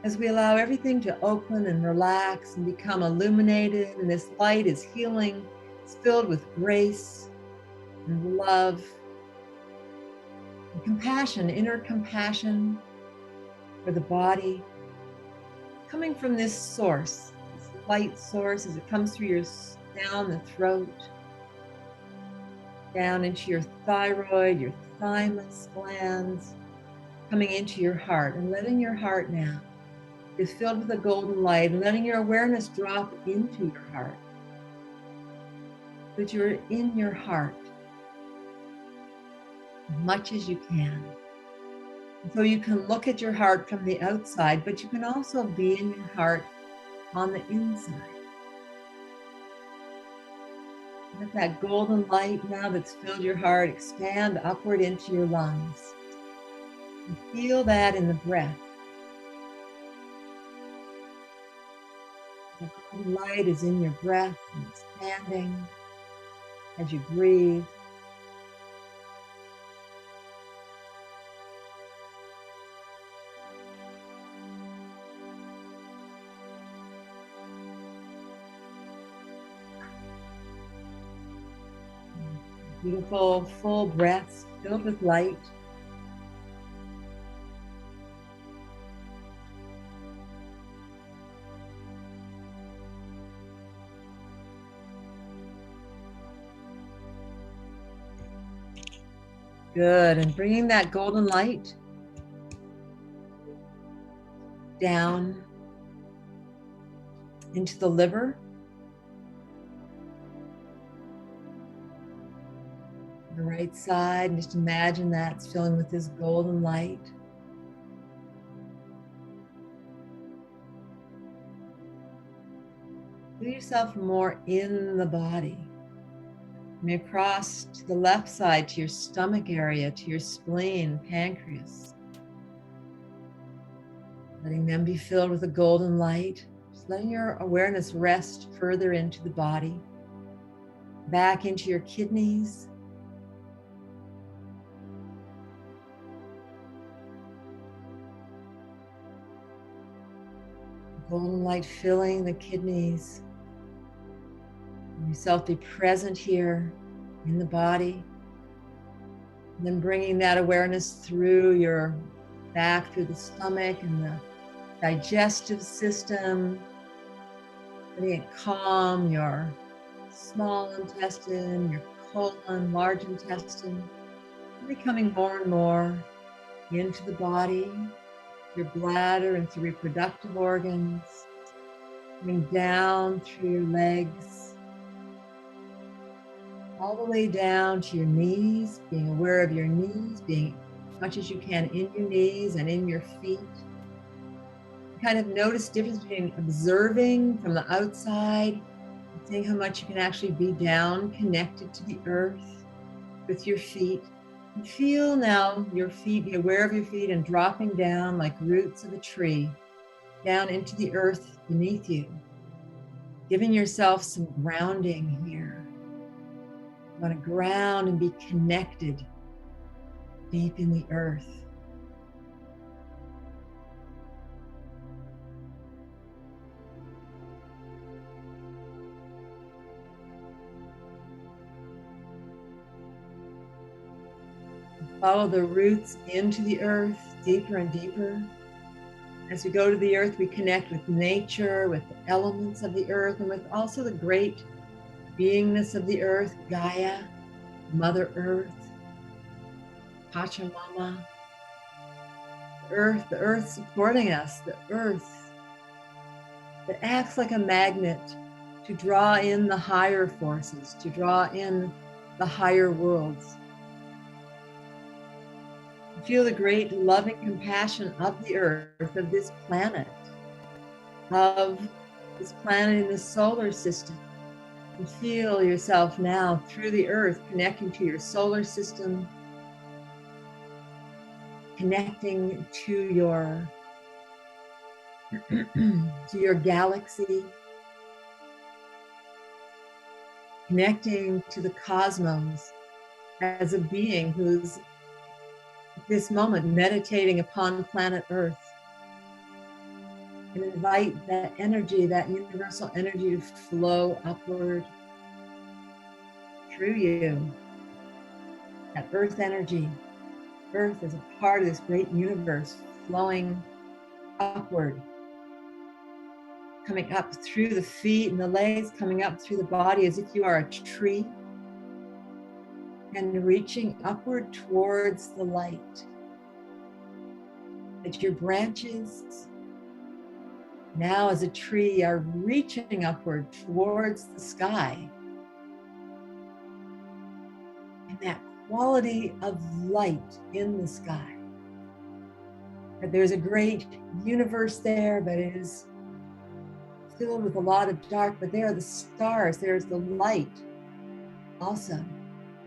as we allow everything to open and relax and become illuminated. And this light is healing, it's filled with grace and love and compassion, inner compassion for the body, coming from this source, this light source, as it comes through down the throat, down into your thyroid, your thymus glands, coming into your heart, and letting your heart now is filled with a golden light, and letting your awareness drop into your heart, that you're in your heart as much as you can. So you can look at your heart from the outside, but you can also be in your heart on the inside. Let that golden light now that's filled your heart expand upward into your lungs. And feel that in the breath. The golden light is in your breath and expanding as you breathe. Beautiful, full breaths filled with light. Good, and bringing that golden light down into the liver. The right side, and just imagine that's filling with this golden light. Feel yourself more in the body. You may cross to the left side, to your stomach area, to your spleen, pancreas. Letting them be filled with a golden light. Just letting your awareness rest further into the body. Back into your kidneys. Golden light filling the kidneys. And yourself be present here in the body. And then bringing that awareness through your back, through the stomach and the digestive system. Letting it calm your small intestine, your colon, large intestine. Becoming more and more into the body, your bladder and through reproductive organs, coming down through your legs, all the way down to your knees, being aware of your knees, being as much as you can in your knees and in your feet. Kind of notice the difference between observing from the outside and seeing how much you can actually be down, connected to the earth with your feet. And feel now your feet, be aware of your feet and dropping down like roots of a tree, down into the earth beneath you, giving yourself some grounding here. You want to ground and be connected deep in the earth. Follow the roots into the earth, deeper and deeper. As we go to the earth, we connect with nature, with the elements of the earth, and with also the great beingness of the earth, Gaia, Mother Earth, Pachamama. The earth supporting us, the earth that acts like a magnet to draw in the higher forces, to draw in the higher worlds. Feel the great loving compassion of the earth, of this planet in this solar system. And feel yourself now through the earth, connecting to your solar system, connecting to your galaxy, connecting to the cosmos as a being who's at this moment meditating upon planet Earth. And invite that energy, that universal energy, to flow upward through you. That earth energy. Earth is a part of this great universe, flowing upward, coming up through the feet and the legs, coming up through the body as if you are a tree, and reaching upward towards the light. That your branches, now as a tree, are reaching upward towards the sky. And that quality of light in the sky. That there's a great universe there, but it is filled with a lot of dark, but there are the stars, there's the light also.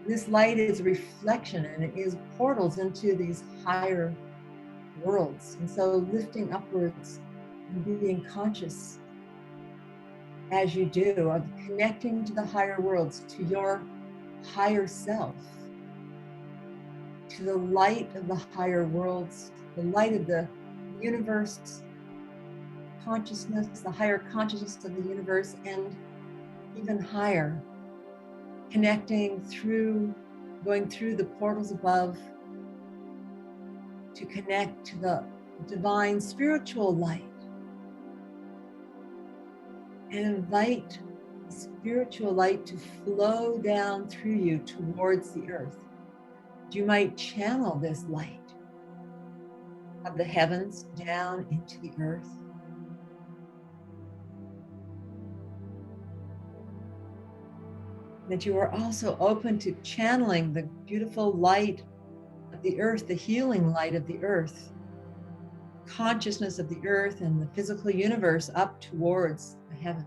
This light is a reflection, and it is portals into these higher worlds. And so lifting upwards and being conscious as you do of connecting to the higher worlds, to your higher self, to the light of the higher worlds, the light of the universe consciousness, the higher consciousness of the universe, and even higher, connecting through, going through the portals above to connect to the divine spiritual light. And invite the spiritual light to flow down through you towards the earth. You might channel this light of the heavens down into the earth. That you are also open to channeling the beautiful light of the earth, the healing light of the earth, consciousness of the earth and the physical universe up towards the heavens.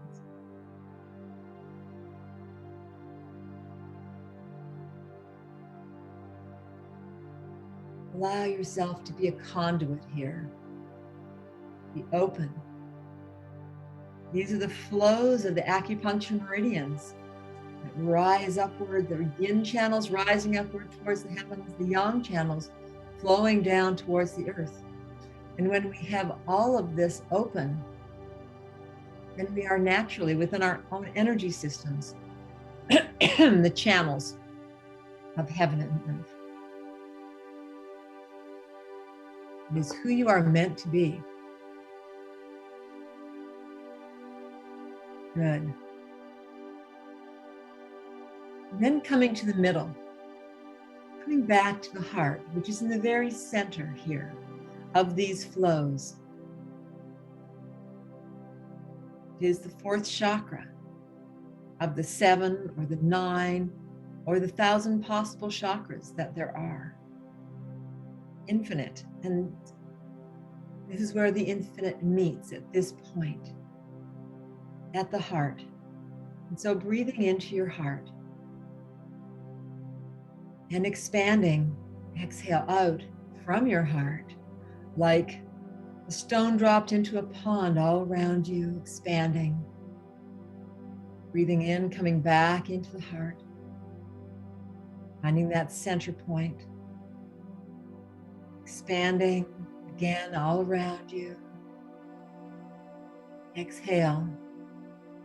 Allow yourself to be a conduit here. Be open. These are the flows of the acupuncture meridians that rise upward, the yin channels rising upward towards the heavens, the yang channels flowing down towards the earth. And when we have all of this open, then we are naturally within our own energy systems, the channels of heaven and earth. It is who you are meant to be. Good. And then coming to the middle, coming back to the heart, which is in the very center here. of these flows. It is the fourth chakra of the 7 or the 9 or the 1,000 possible chakras that there are. Infinite. And this is where the infinite meets, at this point, at the heart. And so breathing into your heart and expanding, exhale out from your heart like a stone dropped into a pond all around you, expanding. Breathing in, coming back into the heart, finding that center point, expanding again all around you. Exhale,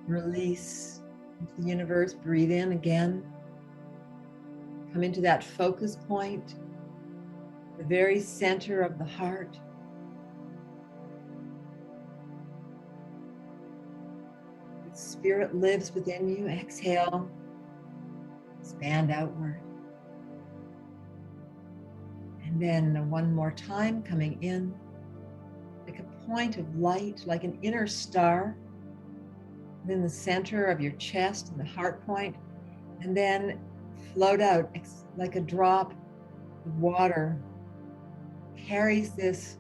release into the universe, breathe in again. Come into that focus point, the very center of the heart. Spirit lives within you. Exhale, expand outward. And then one more time, coming in like a point of light, like an inner star in the center of your chest and the heart point, and then float out like a drop of water. Carries this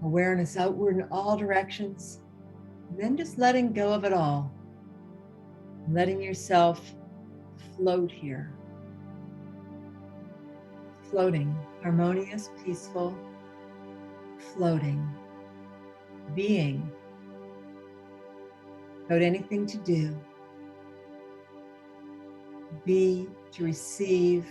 awareness outward in all directions, and then just letting go of it all. Letting yourself float here. Floating, harmonious, peaceful, floating, being, without anything to do. Be, to receive,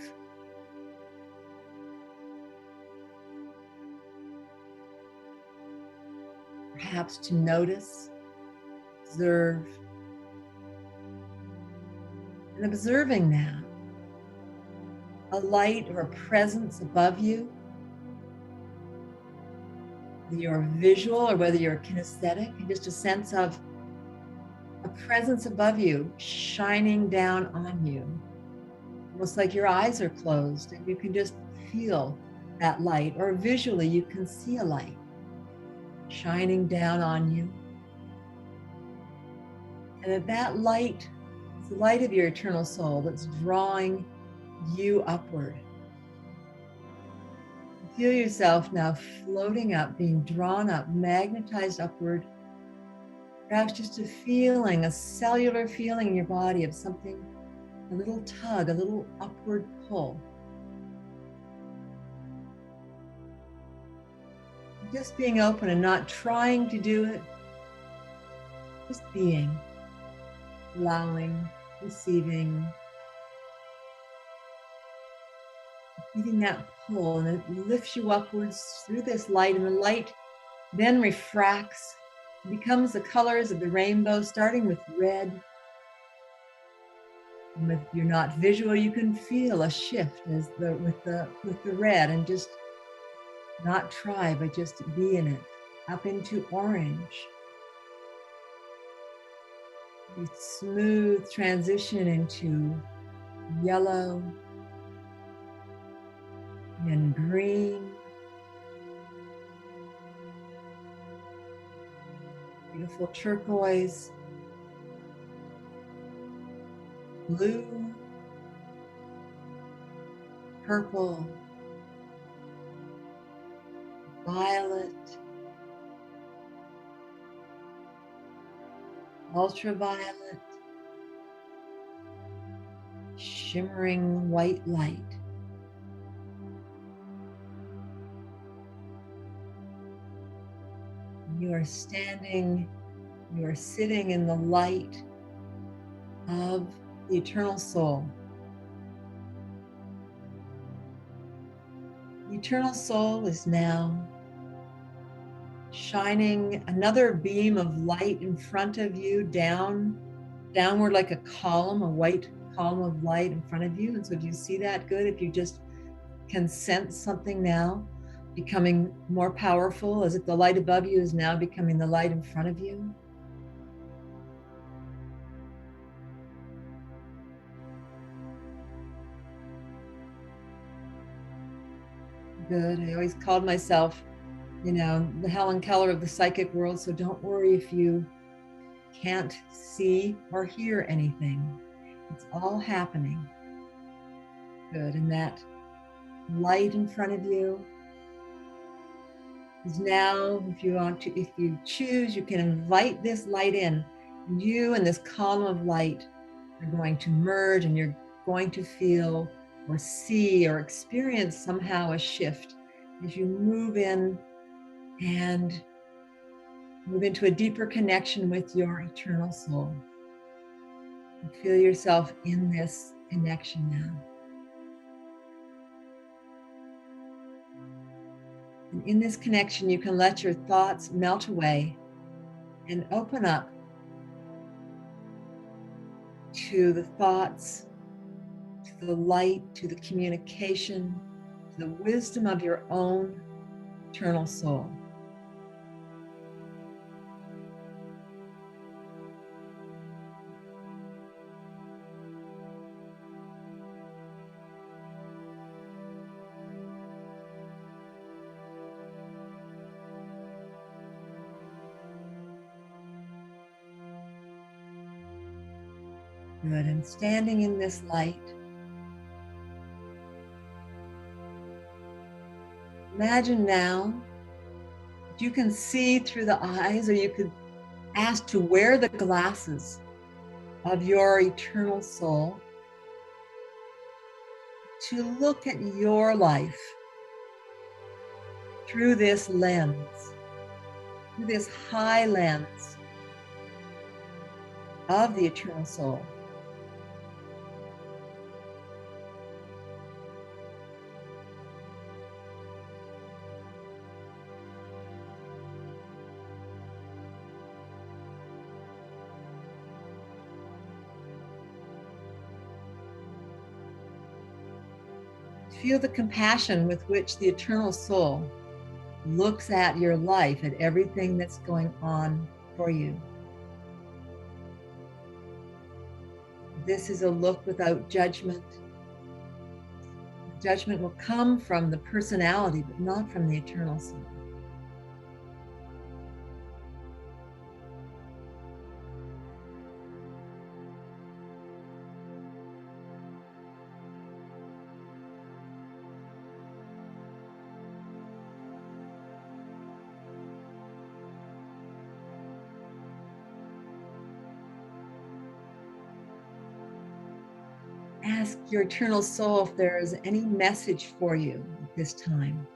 perhaps to notice, observe, and observing now a light or a presence above you, whether you're visual or whether you're kinesthetic, and just a sense of a presence above you shining down on you, almost like your eyes are closed and you can just feel that light, or visually you can see a light shining down on you. And that light is the light of your eternal soul that's drawing you upward. Feel yourself now floating up, being drawn up, magnetized upward. Perhaps just a feeling, a cellular feeling in your body of something, a little tug, a little upward pull. Just being open and not trying to do it, just being, allowing, receiving, feeling that pull, and it lifts you upwards through this light, and the light then refracts, becomes the colors of the rainbow, starting with red. And if you're not visual, you can feel a shift as with the red, and just not try, but just be in it, up into orange. A smooth transition into yellow and green. Beautiful turquoise, blue, purple, violet, ultraviolet, shimmering white light. You are standing, you are sitting in the light of the eternal soul. The eternal soul is now shining another beam of light in front of you, downward like a column, a white column of light in front of you. And so do you see that? Good. If you just can sense something now becoming more powerful, as if the light above you is now becoming the light in front of you. Good. I always called myself the Helen Keller of the psychic world. So don't worry if you can't see or hear anything. It's all happening. Good. And that light in front of you is now, if you choose, you can invite this light in. And you and this column of light are going to merge, and you're going to feel or see or experience somehow a shift as you move in and move into a deeper connection with your eternal soul. And feel yourself in this connection now. And in this connection, you can let your thoughts melt away and open up to the thoughts, to the light, to the communication, to the wisdom of your own eternal soul. Good. And standing in this light, imagine now that you can see through the eyes, or you could ask to wear the glasses of your eternal soul to look at your life through this lens, through this high lens of the eternal soul. Feel the compassion with which the eternal soul looks at your life, at everything that's going on for you. This is a look without judgment. Judgment will come from the personality, but not from the eternal soul. Ask your eternal soul if there is any message for you at this time.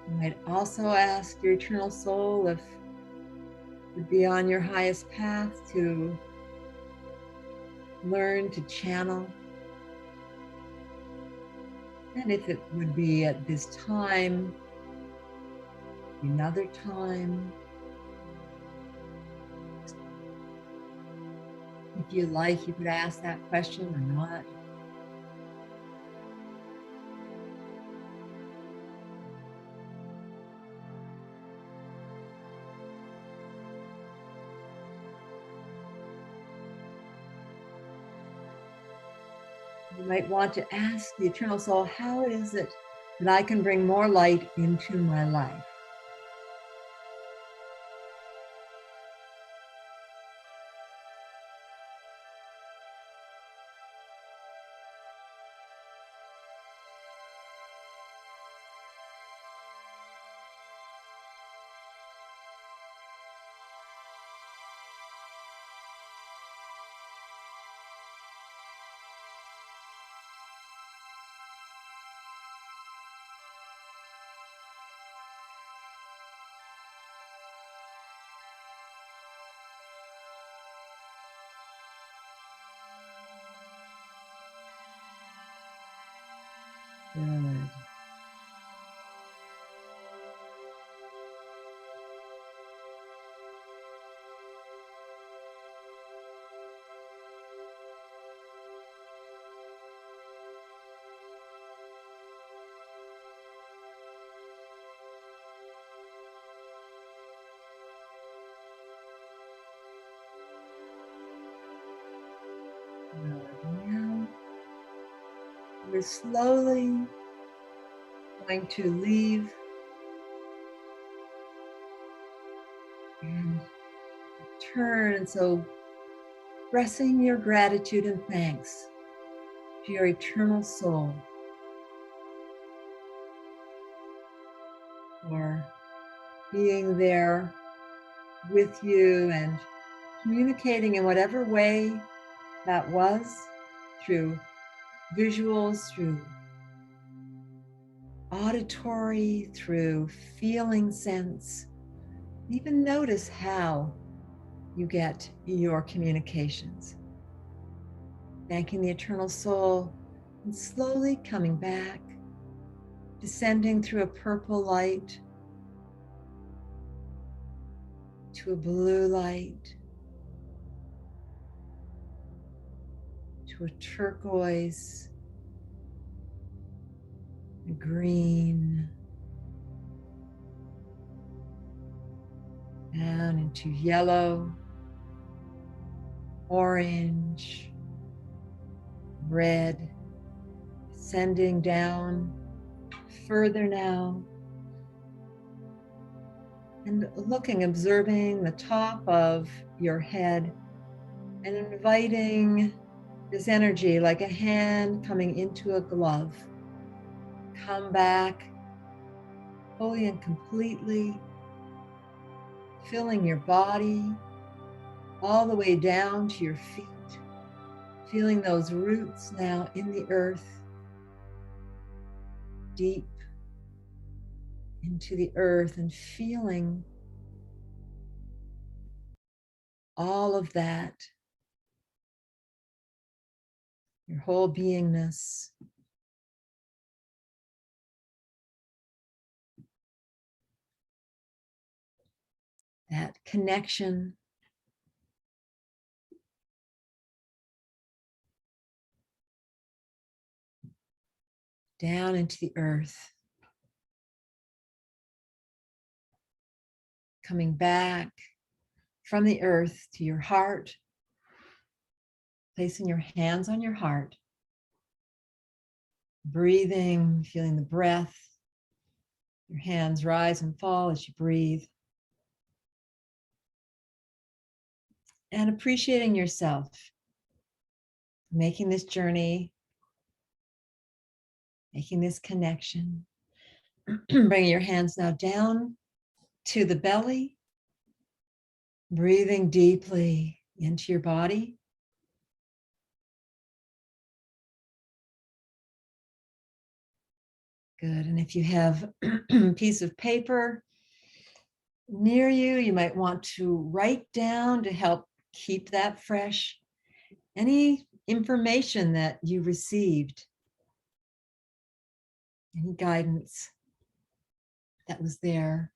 You might also ask your eternal soul if it would be on your highest path to learn to channel. And if it would be at this time, another time. If you like, you could ask that question or not. You might want to ask the eternal soul, how is it that I can bring more light into my life? Good. Good. Now we're slowly going to leave and turn. So expressing your gratitude and thanks to your eternal soul for being there with you and communicating in whatever way that was, through visuals, through auditory, through feeling sense. Even notice how you get your communications. Thanking the eternal soul and slowly coming back, descending through a purple light to a blue light, to a turquoise, a green, down into yellow, orange, red, descending down further now, and looking, observing the top of your head and inviting this energy like a hand coming into a glove. Come back fully and completely, filling your body all the way down to your feet, feeling those roots now in the earth, deep into the earth, and feeling all of that, your whole beingness. That connection down into the earth, coming back from the earth to your heart, placing your hands on your heart, breathing, feeling the breath. Your hands rise and fall as you breathe. And appreciating yourself, making this journey, making this connection. Bringing your hands now down to the belly, breathing deeply into your body. Good. And if you have a piece of paper near you, you might want to write down, to help keep that fresh, any information that you received, any guidance that was there.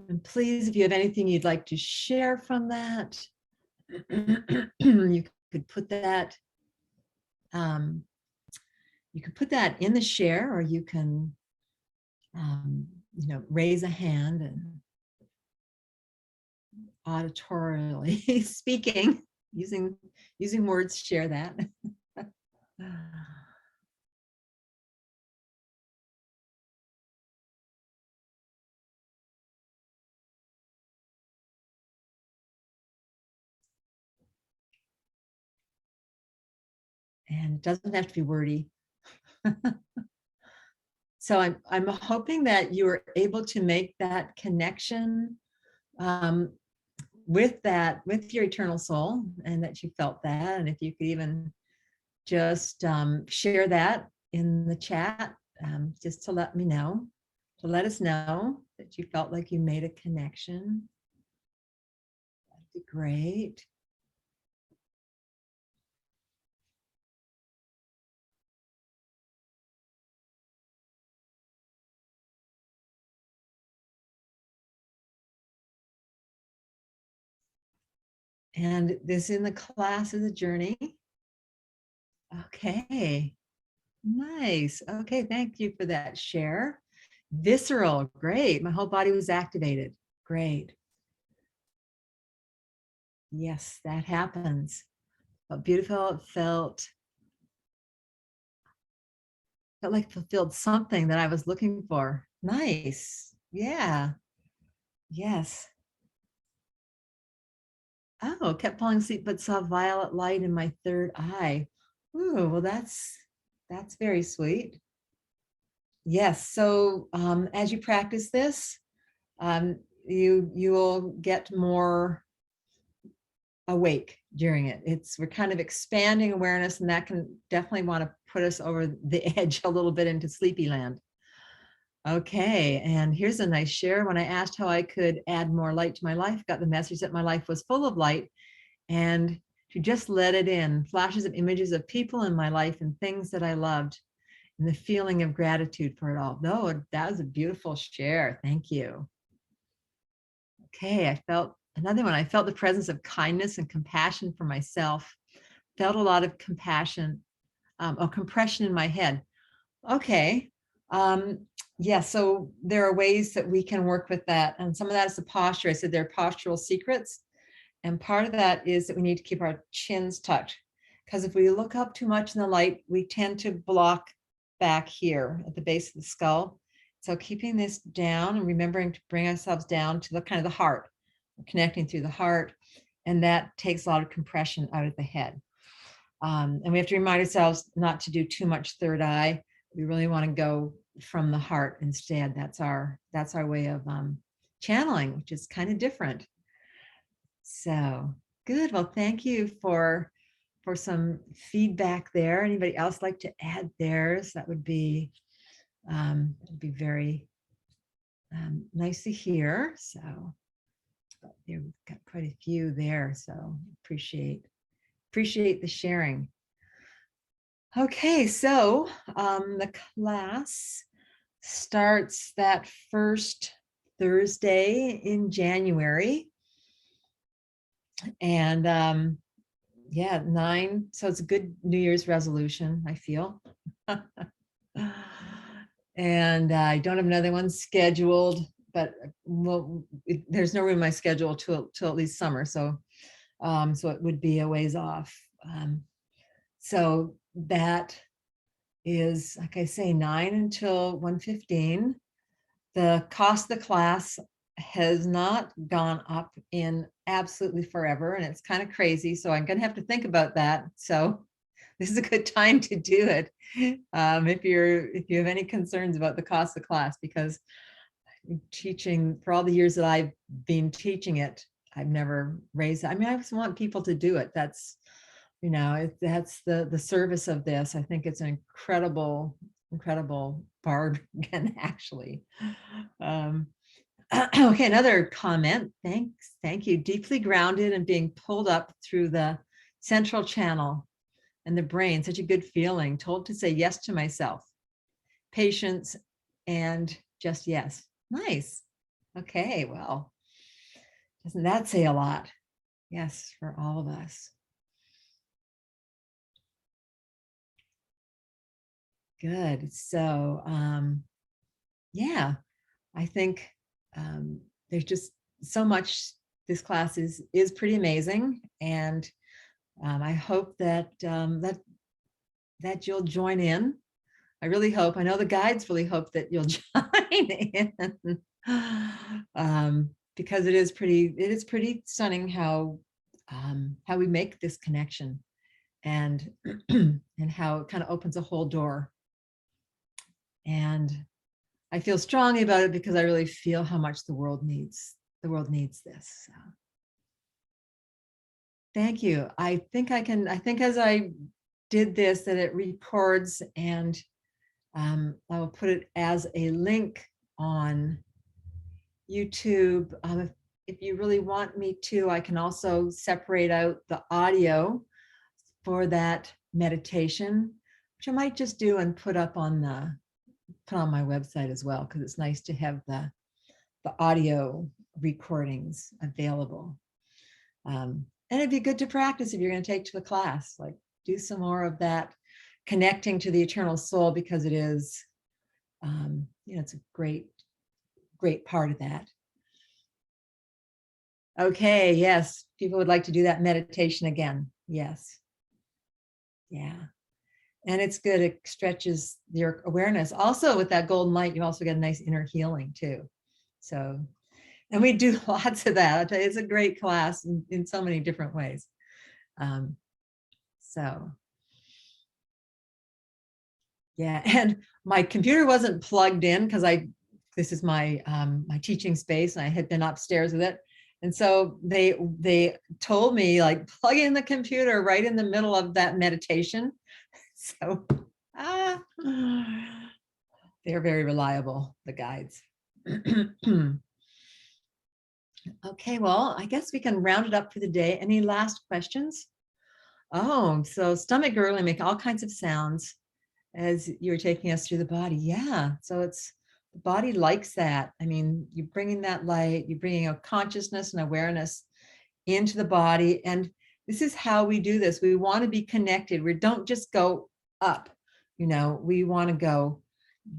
And please, if you have anything you'd like to share from that, you could put that you can put that in the share, or you can raise a hand and auditorially speaking, using words, share that. and it doesn't have to be wordy. So I'm hoping that you are able to make that connection with your eternal soul, and that you felt that. And if you could even just share that in the chat, just to let us know that you felt like you made a connection. That'd be great. And this in the class is a journey. Okay, nice. Okay, thank you for that share. Visceral, great. My whole body was activated. Great. Yes, that happens. Felt beautiful. It felt like fulfilled something that I was looking for. Nice. Yeah. Yes. Oh, kept falling asleep, but saw violet light in my third eye. Ooh, well, that's very sweet. Yes. So as you practice this, you will get more awake during it. We're kind of expanding awareness, and that can definitely want to put us over the edge a little bit into sleepy land. Okay, and here's a nice share. When I asked how I could add more light to my life, got the message that my life was full of light, and to just let it in. Flashes of images of people in my life and things that I loved, and the feeling of gratitude for it all. No, that was a beautiful share. Thank you. Okay, I felt another one. I felt the presence of kindness and compassion for myself. Felt a lot of compassion, compression in my head. Okay. Yeah, so there are ways that we can work with that. And some of that is the posture. I said there are postural secrets. And part of that is that we need to keep our chins tucked. Because if we look up too much in the light, we tend to block back here at the base of the skull. So keeping this down and remembering to bring ourselves down to the kind of the heart, connecting through the heart. And that takes a lot of compression out of the head. And we have to remind ourselves not to do too much third eye. We really want to go from the heart instead. That's our way of channeling, which is kind of different. So good. Well, thank you for some feedback there. Anybody else like to add theirs? That would be very nice to hear. So we've got quite a few there. So appreciate the sharing. Okay, so the class starts that first Thursday in January. And yeah, 9. So it's a good New Year's resolution, I feel. And I don't have another one scheduled, but there's no room in my schedule till at least summer. So so it would be a ways off. So that is, like I say, 9 until 1:15. The cost of the class has not gone up in absolutely forever, and it's kind of crazy. So I'm going to have to think about that. So this is a good time to do it if you have any concerns about the cost of the class, because teaching for all the years that I've been teaching it, I've never raised it. I mean, I just want people to do it. That's that's the service of this. I think it's an incredible bargain, actually. Okay, another comment. Thank you. Deeply grounded and being pulled up through the central channel and the brain. Such a good feeling. Told to say yes to myself. Patience and just yes. Nice. Okay, well, doesn't that say a lot? Yes, for all of us. Good. So yeah, I think there's just so much. This class is pretty amazing, and I hope that that you'll join in. I really hope. I know the guides really hope that you'll join in, because it is pretty stunning how we make this connection and and how it kind of opens a whole door. And I feel strongly about it because I really feel how much the world needs this. So. Thank you. I think as I did this, that it records, and I will put it as a link on YouTube. If you really want me to, I can also separate out the audio for that meditation, which I might just do and put on my website as well, because it's nice to have the audio recordings available. And it'd be good to practice if you're going to take to the class, like do some more of that connecting to the eternal soul, because it is, it's a great part of that. Okay, yes, people would like to do that meditation again. Yes. Yeah. And it's good. It stretches your awareness. Also, with that golden light, you also get a nice inner healing too. So, and we do lots of that. I'll tell you, it's a great class in so many different ways. So, yeah. And my computer wasn't plugged in because this is my my teaching space, and I had been upstairs with it. And so they told me, like, plug in the computer right in the middle of that meditation. So they're very reliable, the guides. Okay, well, I guess we can round it up for the day. Any last questions? Oh, so stomach gurgling, make all kinds of sounds as you're taking us through the body. Yeah, so the body likes that. I mean, you're bringing that light, you're bringing a consciousness and awareness into the body. And this is how we do this. We want to be connected. We don't just go up, we want to go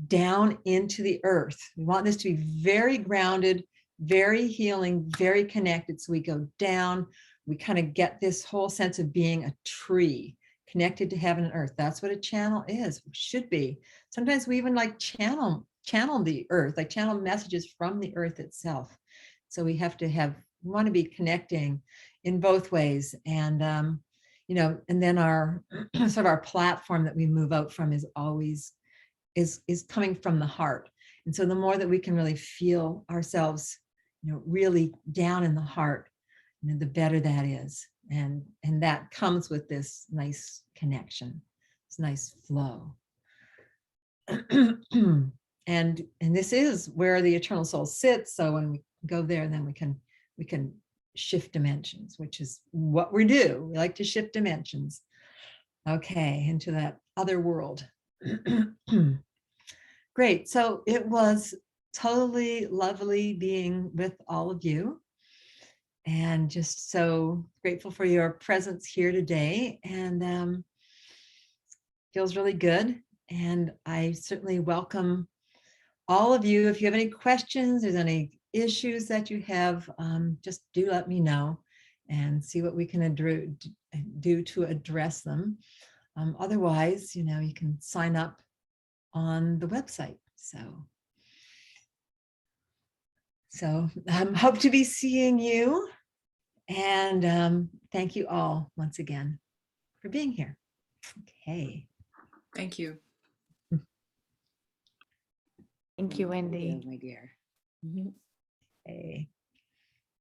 down into the earth. We want this to be very grounded, very healing, very connected. So we go down, we kind of get this whole sense of being a tree connected to heaven and earth. That's what a channel is, should be. Sometimes we even like channel the earth, like channel messages from the earth itself. So we want to be connecting in both ways. And, and then our sort of our platform that we move out from is always is coming from the heart. And so the more that we can really feel ourselves, really down in the heart, the better that is. And that comes with this nice connection, this nice flow. And this is where the eternal soul sits. So when we go there, then we can shift dimensions, which is what we do. We like to shift dimensions. Okay, into that other world. Great. So it was totally lovely being with all of you, and just so grateful for your presence here today. And feels really good. And I certainly welcome all of you. If you have any questions, there's any issues that you have, just do let me know and see what we can do to address them. Otherwise, you can sign up on the website. So hope to be seeing you. And thank you all once again for being here. Okay. Thank you. Thank you, Wendy. My dear. Okay.